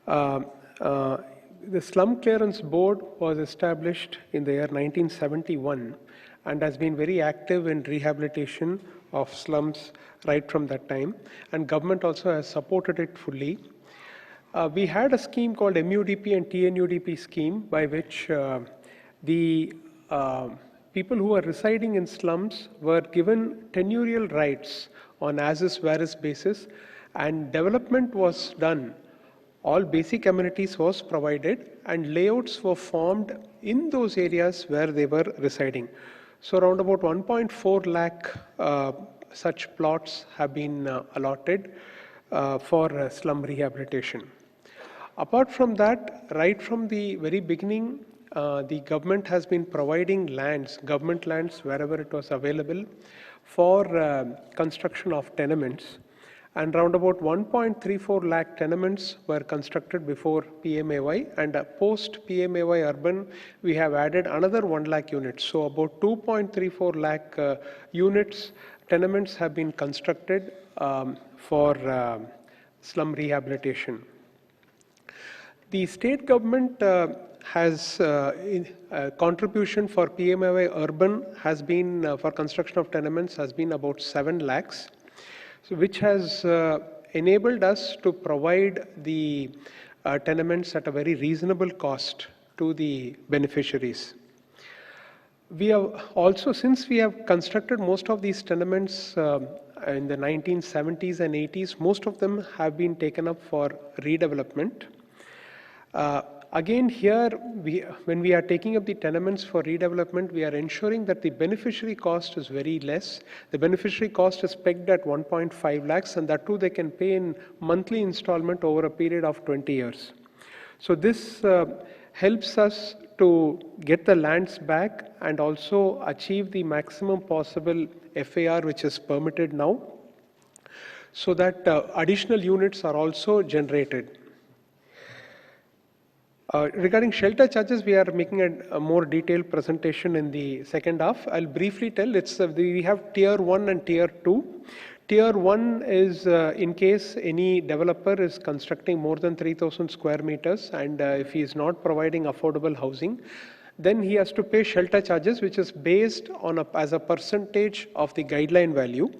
The Slum Clearance Board was established in the year 1971 and has been very active in rehabilitation of slums right from that time, and government also has supported it fully. We had a scheme called MUDP and TNUDP scheme, by which the people who are residing in slums were given tenurial rights on as-is, where-is basis, and development was done. All basic amenities was provided, and layouts were formed in those areas where they were residing. So around about 1.4 lakh such plots have been allotted for slum rehabilitation. Apart from that, right from the very beginning, the government has been providing lands, government lands wherever it was available, for construction of tenements. And around about 1.34 lakh tenements were constructed before PMAY, and post PMAY-Urban, we have added another 1 lakh units. So about 2.34 lakh units, tenements have been constructed for slum rehabilitation. The state government has contribution for PMAY-Urban has been for construction of tenements has been about 7 lakhs, so which has enabled us to provide the tenements at a very reasonable cost to the beneficiaries. We have also, since we have constructed most of these tenements in the 1970s and 80s, most of them have been taken up for redevelopment. Again, here, when we are taking up the tenements for redevelopment, we are ensuring that the beneficiary cost is very less. The beneficiary cost is pegged at 1.5 lakhs, and that too they can pay in monthly installment over a period of 20 years. So this helps us to get the lands back and also achieve the maximum possible FAR which is permitted now, so that additional units are also generated. Regarding shelter charges, we are making a more detailed presentation in the second half. I'll briefly tell, we have tier 1 and tier 2. Tier 1 is in case any developer is constructing more than 3,000 square meters, and if he is not providing affordable housing, then he has to pay shelter charges, which is based on as a percentage of the guideline value.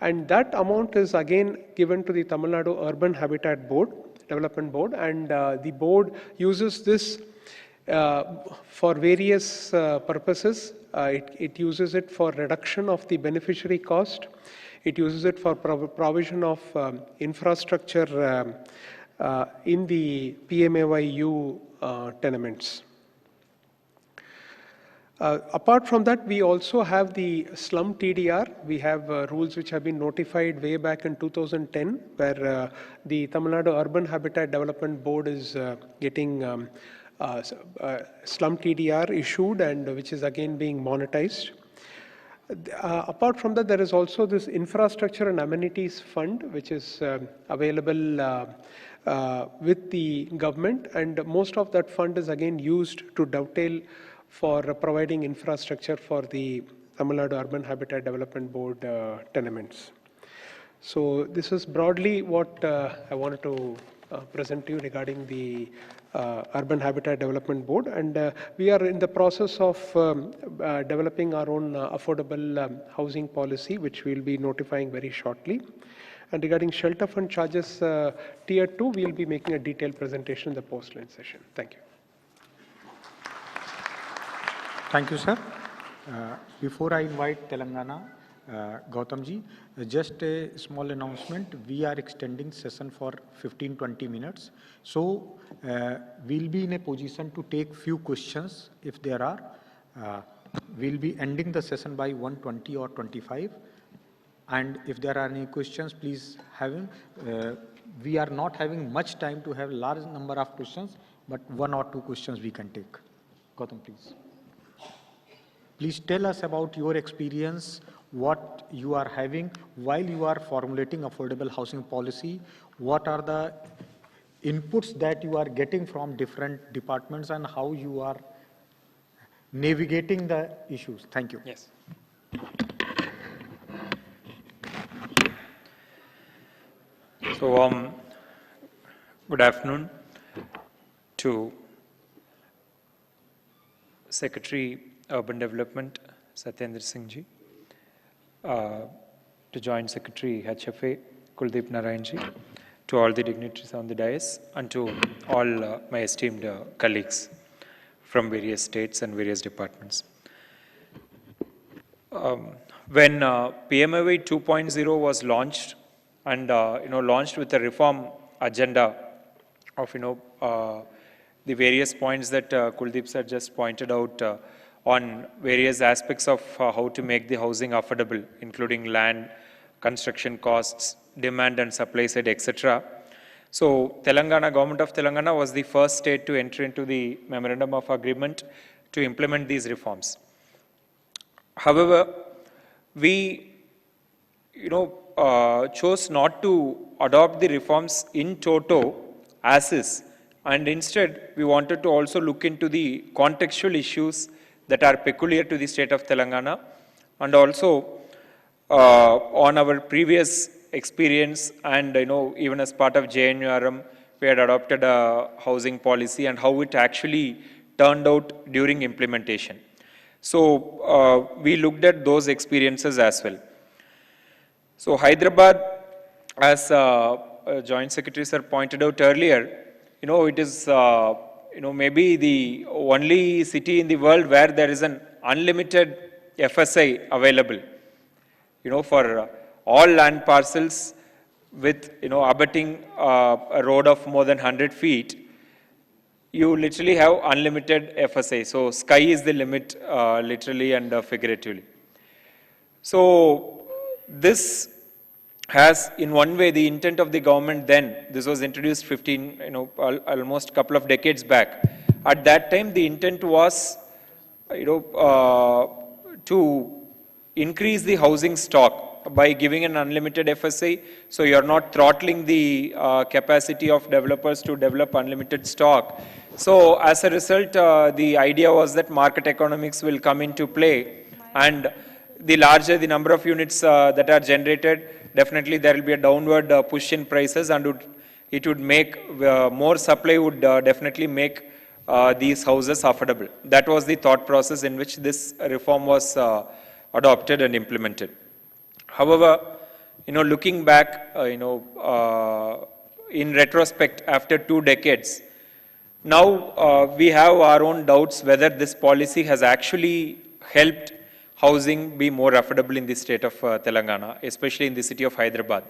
And that amount is again given to the Tamil Nadu Urban Habitat Board, Development Board, and the board uses this for various purposes. It uses it for reduction of the beneficiary cost. It uses it for provision of infrastructure in the PMAY-U tenements. Apart from that, we also have the slum TDR. We have rules which have been notified way back in 2010, where the Tamil Nadu Urban Habitat Development Board is getting slum TDR issued, and which is again being monetized. Apart from that, there is also this infrastructure and amenities fund, which is available with the government, and most of that fund is again used to dovetail for providing infrastructure for the Tamil Nadu Urban Habitat Development Board tenements. So this is broadly what I wanted to present to you regarding the Urban Habitat Development Board, and we are in the process of developing our own affordable housing policy, which we will be notifying very shortly. And regarding shelter fund charges, tier 2, we will be making a detailed presentation in the post-lunch session. Thank you. Thank you, sir. Before I invite Telangana, Gautam ji, just a small announcement. We are extending session for 15-20 minutes. So we'll be in a position to take few questions if there are. We'll be ending the session by 1:20 or 25. And if there are any questions, please have them. We are not having much time to have large number of questions, but 1 or 2 questions we can take. Gautam, please. Please tell us about your experience, what you are having while you are formulating affordable housing policy, what are the inputs that you are getting from different departments, and how you are navigating the issues. Thank you. Yes. So, good afternoon to Secretary Urban Development, Satyendra Singh ji, to Joint Secretary HFA, Kuldeep Narayan ji, to all the dignitaries on the dais, and to all my esteemed colleagues from various states and various departments. When PMAY 2.0 was launched, and launched with a reform agenda of the various points that Kuldeep sir just pointed out on various aspects of how to make the housing affordable, including land, construction costs, demand and supply side, etc. So Telangana, Government of Telangana was the first state to enter into the Memorandum of Agreement to implement these reforms. However, we chose not to adopt the reforms in toto as is, and instead we wanted to also look into the contextual issues that are peculiar to the state of Telangana, and also on our previous experience, and even as part of JNURM, we had adopted a housing policy and how it actually turned out during implementation. So we looked at those experiences as well. So Hyderabad as Joint Secretary Sir pointed out earlier, it is, maybe the only city in the world where there is an unlimited FSI available, for all land parcels with, abutting a road of more than 100 feet. You literally have unlimited FSI. So sky is the limit, literally and figuratively. So this has, in one way, the intent of the government then. This was introduced almost a couple of decades back. At that time, the intent was, to increase the housing stock by giving an unlimited FSI. So you're not throttling the capacity of developers to develop unlimited stock. So as a result, the idea was that market economics will come into play, and the larger the number of units that are generated, definitely there will be a downward push in prices, and it would make more supply would definitely make these houses affordable. That was the thought process in which this reform was adopted and implemented. However, looking back, in retrospect, after 2 decades, now we have our own doubts whether this policy has actually helped housing be more affordable in the state of Telangana, especially in the city of Hyderabad.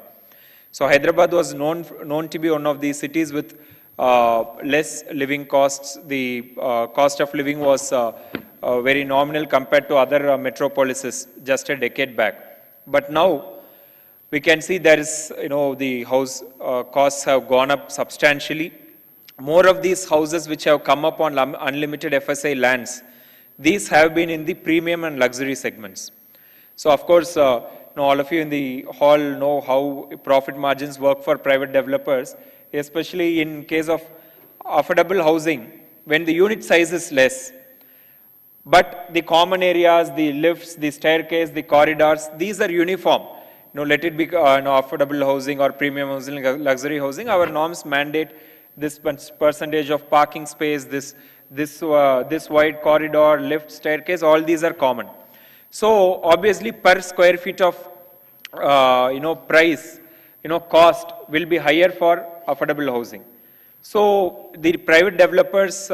So Hyderabad was known to be one of the cities with less living costs. The cost of living was very nominal compared to other metropolises just a decade back. But now we can see there is, the house costs have gone up substantially. More of these houses which have come up on unlimited FSI lands, these have been in the premium and luxury segments. So of course, all of you in the hall know how profit margins work for private developers, especially in case of affordable housing, when the unit size is less. But the common areas, the lifts, the staircase, the corridors, these are uniform. Let it be affordable housing or premium housing, luxury housing. Our norms mandate this percentage of parking space, this wide corridor, lift, staircase, all these are common. So obviously per square feet of, price, cost will be higher for affordable housing. So the private developers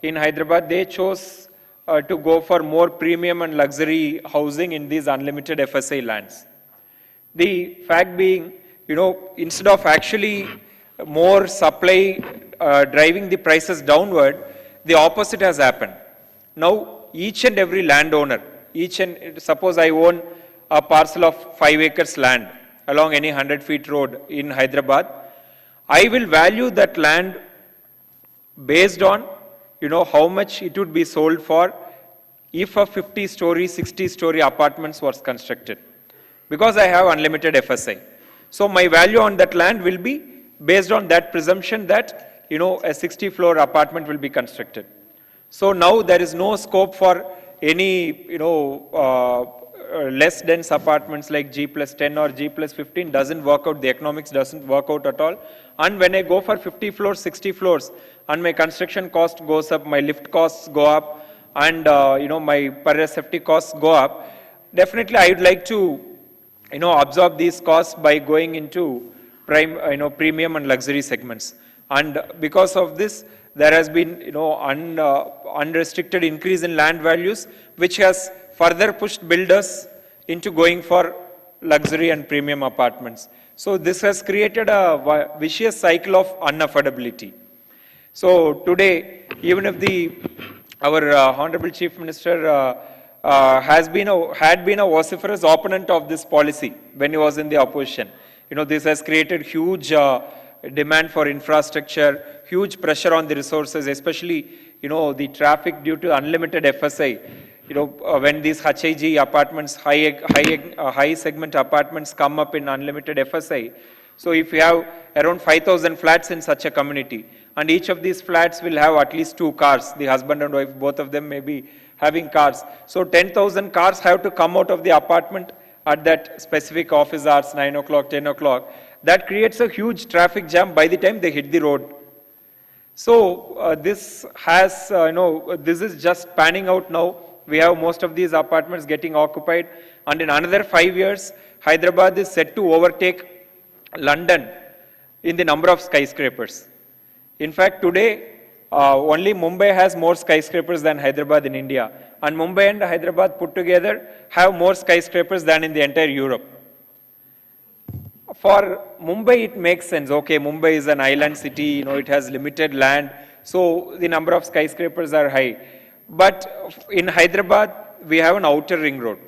in Hyderabad, they chose to go for more premium and luxury housing in these unlimited FSI lands. The fact being, instead of actually more supply driving the prices downward, the opposite has happened. Now, each and every landowner, suppose I own a parcel of 5 acres land along any 100 feet road in Hyderabad, I will value that land based on, how much it would be sold for if a 50-story, 60-story apartments was constructed. Because I have unlimited FSI. So my value on that land will be based on that presumption that, a 60-floor apartment will be constructed. So now there is no scope for any, less dense apartments like G+10 or G+15 doesn't work out. The economics doesn't work out at all. And when I go for 50 floors, 60 floors, and my construction cost goes up, my lift costs go up, and my per safety costs go up, definitely I would like to, absorb these costs by going into premium and luxury segments. And because of this, there has been, unrestricted increase in land values, which has further pushed builders into going for luxury and premium apartments. So this has created a vicious cycle of unaffordability. So today, even if our Honorable Chief Minister had been a vociferous opponent of this policy when he was in the opposition, this has created huge demand for infrastructure, huge pressure on the resources, especially, the traffic due to unlimited FSI. When these HIG apartments, high segment apartments come up in unlimited FSI. So if you have around 5,000 flats in such a community, and each of these flats will have at least 2 cars, the husband and wife, both of them may be having cars. So 10,000 cars have to come out of the apartment at that specific office hours, 9 o'clock, 10 o'clock. That creates a huge traffic jam by the time they hit the road. So this has, this is just panning out now. We have most of these apartments getting occupied, and in another 5 years, Hyderabad is set to overtake London in the number of skyscrapers. In fact, today, only Mumbai has more skyscrapers than Hyderabad in India. And Mumbai and Hyderabad put together have more skyscrapers than in the entire Europe. For Mumbai, it makes sense. Okay, Mumbai is an island city, it has limited land, so the number of skyscrapers are high. But in Hyderabad, we have an outer ring road.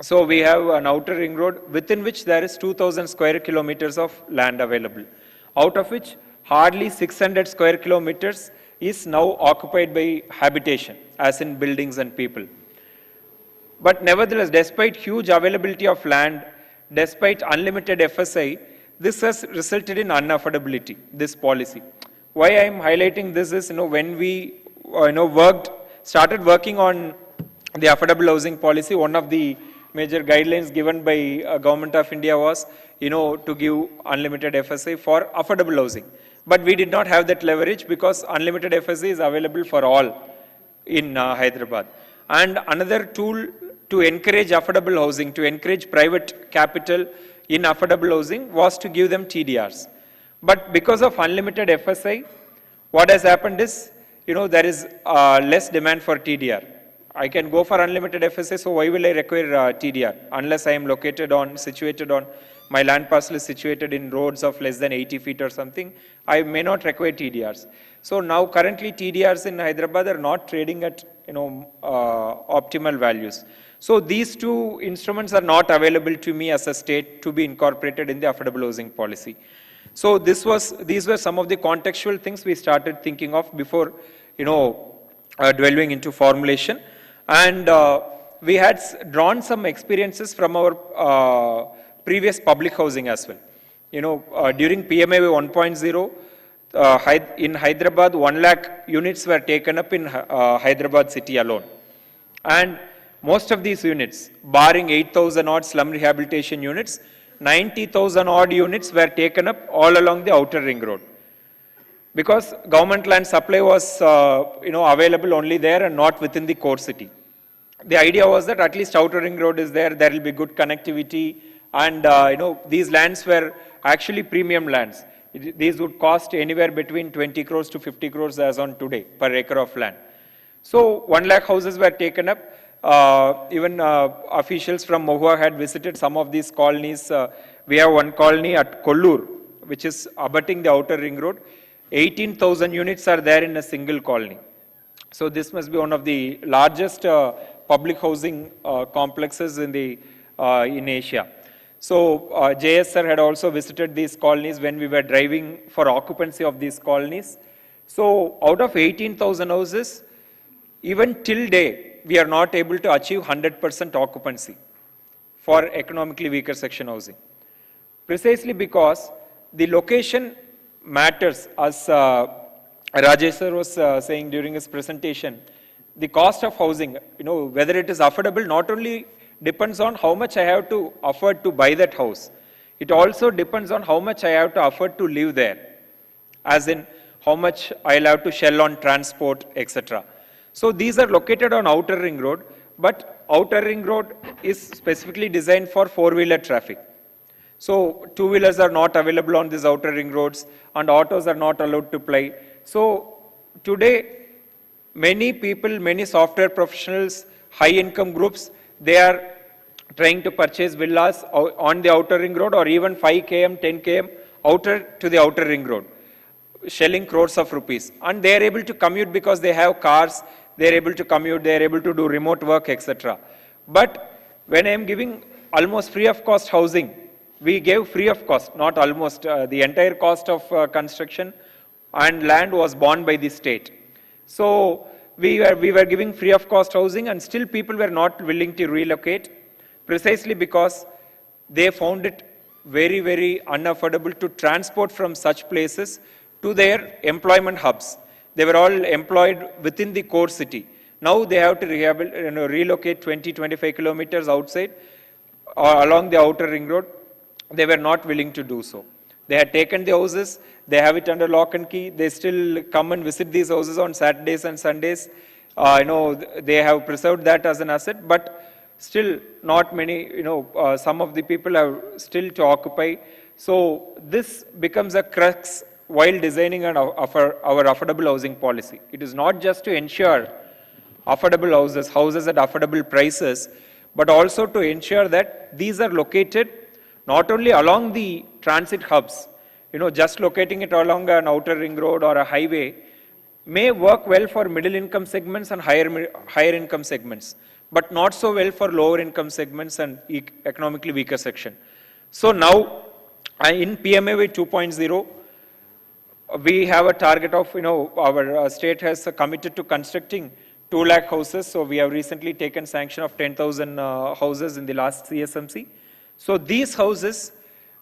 So we have an outer ring road within which there is 2,000 square kilometers of land available, out of which hardly 600 square kilometers is now occupied by habitation, as in buildings and people. But nevertheless, despite huge availability of land, despite unlimited FSI, this has resulted in unaffordability, this policy. Why I am highlighting this is, when we started working on the affordable housing policy, one of the major guidelines given by Government of India was, to give unlimited FSI for affordable housing. But we did not have that leverage because unlimited FSI is available for all in Hyderabad. And another tool to encourage affordable housing, to encourage private capital in affordable housing was to give them TDRs. But because of unlimited FSI, what has happened is, there is less demand for TDR. I can go for unlimited FSI, so why will I require TDR? Unless I am my land parcel is situated in roads of less than 80 feet or something, I may not require TDRs. So now currently TDRs in Hyderabad are not trading at, optimal values. So these two instruments are not available to me as a state to be incorporated in the affordable housing policy. So these were some of the contextual things we started thinking of before, dwelling into formulation. And we had drawn some experiences from our previous public housing as well. During PMAY 1.0, in Hyderabad, 1 lakh units were taken up in Hyderabad city alone. And most of these units, barring 8,000 odd slum rehabilitation units, 90,000 odd units were taken up all along the outer ring road. Because government land supply was, available only there and not within the core city. The idea was that at least outer ring road is there will be good connectivity, and, these lands were actually premium lands. These would cost anywhere between 20 crores to 50 crores as on today per acre of land. So 1 lakh houses were taken up. Even officials from Mohua had visited some of these colonies. We have one colony at Kollur, which is abutting the outer ring road. 18,000 units are there in a single colony. So this must be one of the largest public housing complexes in Asia. So JS sir had also visited these colonies when we were driving for occupancy of these colonies. So out of 18,000 houses, even till day, we are not able to achieve 100% occupancy for economically weaker section housing. Precisely because the location matters, as Rajesh sir was saying during his presentation. The cost of housing, whether it is affordable, not only depends on how much I have to afford to buy that house. It also depends on how much I have to afford to live there, as in how much I'll have to shell on transport, etc. So these are located on outer ring road, but outer ring road is specifically designed for four-wheeler traffic. So two-wheelers are not available on these outer ring roads, and autos are not allowed to ply. So today, many people, many software professionals, high-income groups, they are trying to purchase villas on the outer ring road, or even 5 km, 10 km outer to the outer ring road, shelling crores of rupees. And they are able to commute because they have cars, they are able to commute, they are able to do remote work, etc. But when I am giving almost free of cost housing, we gave free of cost, not almost, the entire cost of construction and land was borne by the state. So we were giving free of cost housing, and still people were not willing to relocate, precisely because they found it very, very unaffordable to transport from such places to their employment hubs. They were all employed within the core city. Now they have to relocate 20-25 kilometers outside along the outer ring road. They were not willing to do so. They had taken the houses, they have it under lock and key, they still come and visit these houses on Saturdays and Sundays. They have preserved that as an asset, but still not many, some of the people have still to occupy So this becomes a crux while designing our affordable housing policy. It is not just to ensure affordable houses at affordable prices, but also to ensure that these are located not only along the transit hubs, just locating it along an outer ring road or a highway may work well for middle income segments and higher income segments, but not so well for lower income segments and economically weaker section. So now, in PMAY 2.0, we have a target of, our state has committed to constructing 2 lakh houses. So we have recently taken sanction of 10,000 houses in the last CSMC. So these houses,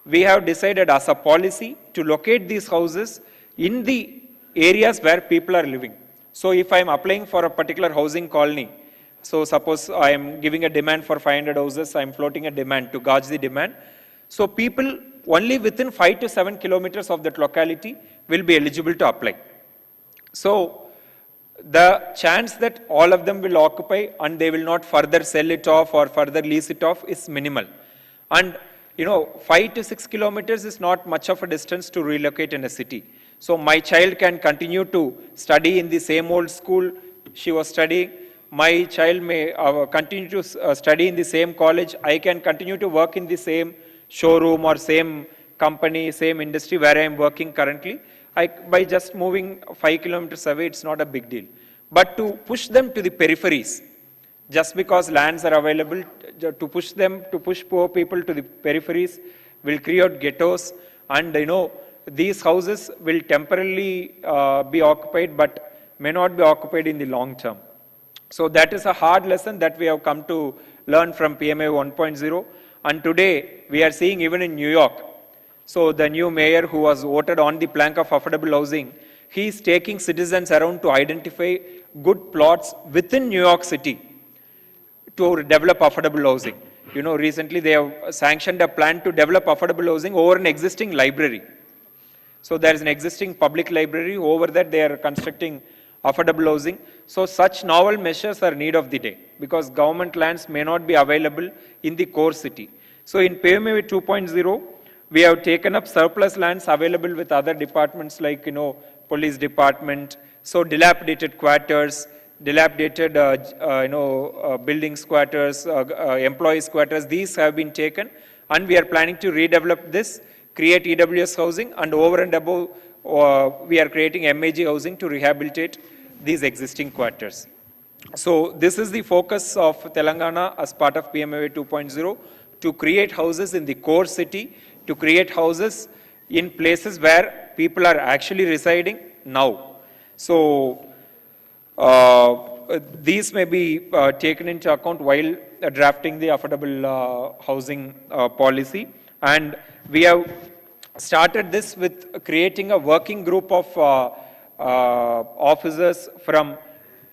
we have decided as a policy to locate these houses in the areas where people are living. So if I am applying for a particular housing colony, so suppose I am giving a demand for 500 houses, I am floating a demand to gauge the demand. So people only within 5 to 7 kilometers of that locality will be eligible to apply. So the chance that all of them will occupy and they will not further sell it off or further lease it off is minimal. And 5 to 6 kilometers is not much of a distance to relocate in a city. So my child can continue to study in the same old school she was studying. My child may continue to study in the same college. I can continue to work in the same showroom or same company, same industry where I am working currently. By just moving 5 kilometers away, it's not a big deal. But to push them to the peripheries, just because lands are available, to push poor people to the peripheries will create ghettos, and these houses will temporarily be occupied but may not be occupied in the long term. So that is a hard lesson that we have come to learn from PMAY 1.0, and today we are seeing even in New York. So the new mayor who was voted on the plank of affordable housing, he is taking citizens around to identify good plots within New York City to develop affordable housing. Recently they have sanctioned a plan to develop affordable housing over an existing library. So there is an existing public library, over that they are constructing affordable housing. So such novel measures are need of the day, because government lands may not be available in the core city. So in PMAY 2.0, we have taken up surplus lands available with other departments like, police department, so dilapidated quarters, dilapidated, buildings quarters, employees quarters, these have been taken, and we are planning to redevelop this, create EWS housing, and over and above, we are creating MAG housing to rehabilitate these existing quarters. So this is the focus of Telangana as part of PMAY 2.0, to create houses in the core city, to create houses in places where people are actually residing now. So these may be taken into account while drafting the affordable housing policy. And we have started this with creating a working group of officers from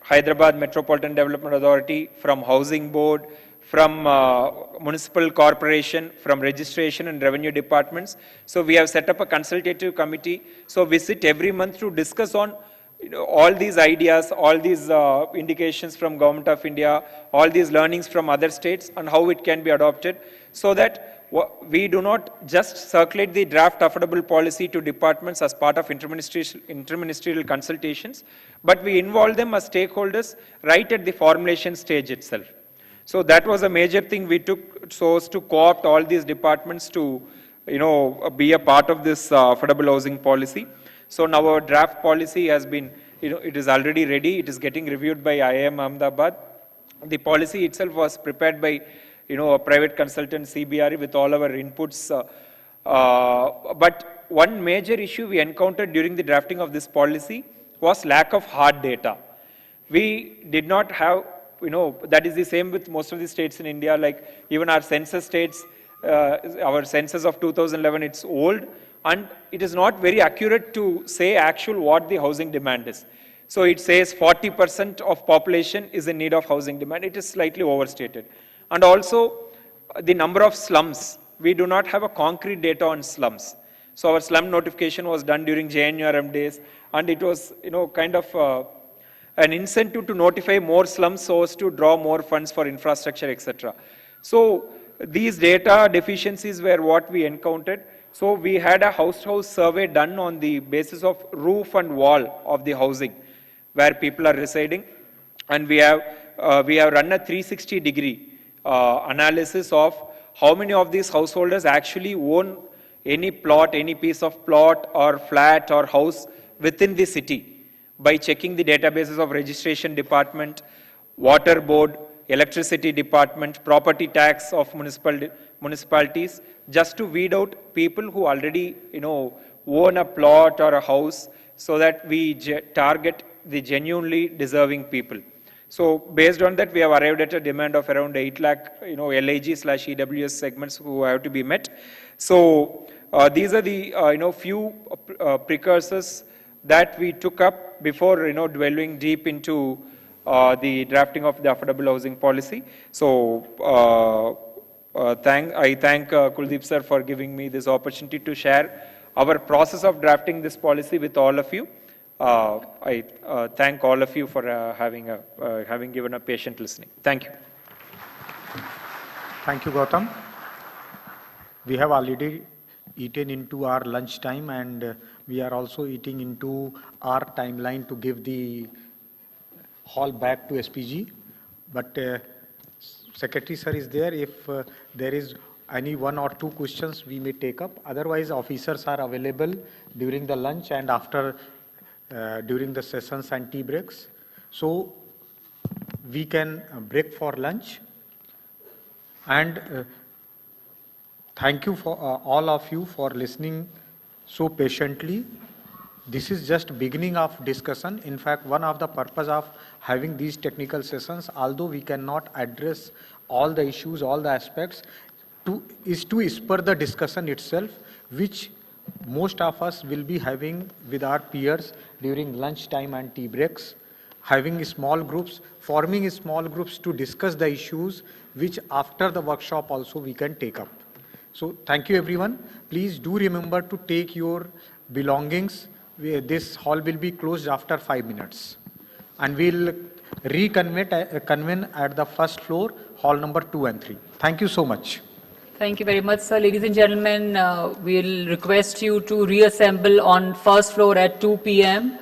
Hyderabad Metropolitan Development Authority, from Housing Board, from municipal corporation, from registration and revenue departments. So we have set up a consultative committee. So we sit every month to discuss on all these ideas, all these indications from Government of India, all these learnings from other states, and how it can be adopted, so that we do not just circulate the draft affordable policy to departments as part of interministerial consultations, but we involve them as stakeholders right at the formulation stage itself. So that was a major thing we took, so as to co-opt all these departments to, be a part of this affordable housing policy. So now our draft policy has been, it is already ready. It is getting reviewed by IIM Ahmedabad. The policy itself was prepared by, a private consultant, CBRE, with all our inputs. But one major issue we encountered during the drafting of this policy was lack of hard data. We did not have, that is the same with most of the states in India, like even our census states, our census of 2011, it's old, and it is not very accurate to say actual what the housing demand is. So it says 40% of population is in need of housing demand. It is slightly overstated. And also the number of slums. We do not have a concrete data on slums. So our slum notification was done during JNURM days, and it was, kind of an incentive to notify more slums so as to draw more funds for infrastructure, etc. So these data deficiencies were what we encountered. So we had a house-to-house survey done on the basis of roof and wall of the housing where people are residing, and we have run a 360-degree analysis of how many of these householders actually own any plot, any piece of plot or flat or house within the city by checking the databases of registration department, water board, electricity department, property tax of municipalities, just to weed out people who already, own a plot or a house, so that we target the genuinely deserving people. So based on that, we have arrived at a demand of around 8 lakh, LIG/EWS segments who have to be met. So these are the, few precursors that we took up before, dwelling deep into the drafting of the affordable housing policy. So I thank Kuldeep sir for giving me this opportunity to share our process of drafting this policy with all of you. I thank all of you for having given a patient listening. Thank you. Thank you, Gautam. We have already eaten into our lunch time, and we are also eating into our timeline to give the hall back to SPG. But Secretary sir is there. If there is any 1 or 2 questions, we may take up. Otherwise, officers are available during the lunch and after during the sessions and tea breaks. So we can break for lunch. And thank you for all of you for listening so patiently. This is just beginning of discussion. In fact, one of the purpose of having these technical sessions, although we cannot address all the issues, all the aspects, is to spur the discussion itself, which most of us will be having with our peers during lunch time and tea breaks, having small groups, forming small groups to discuss the issues which after the workshop also we can take up. So thank you everyone. Please do remember to take your belongings. This hall will be closed after 5 minutes. And we'll convene at the first floor, hall number 2 and 3. Thank you so much. Thank you very much, sir. Ladies and gentlemen, we'll request you to reassemble on first floor at 2 p.m.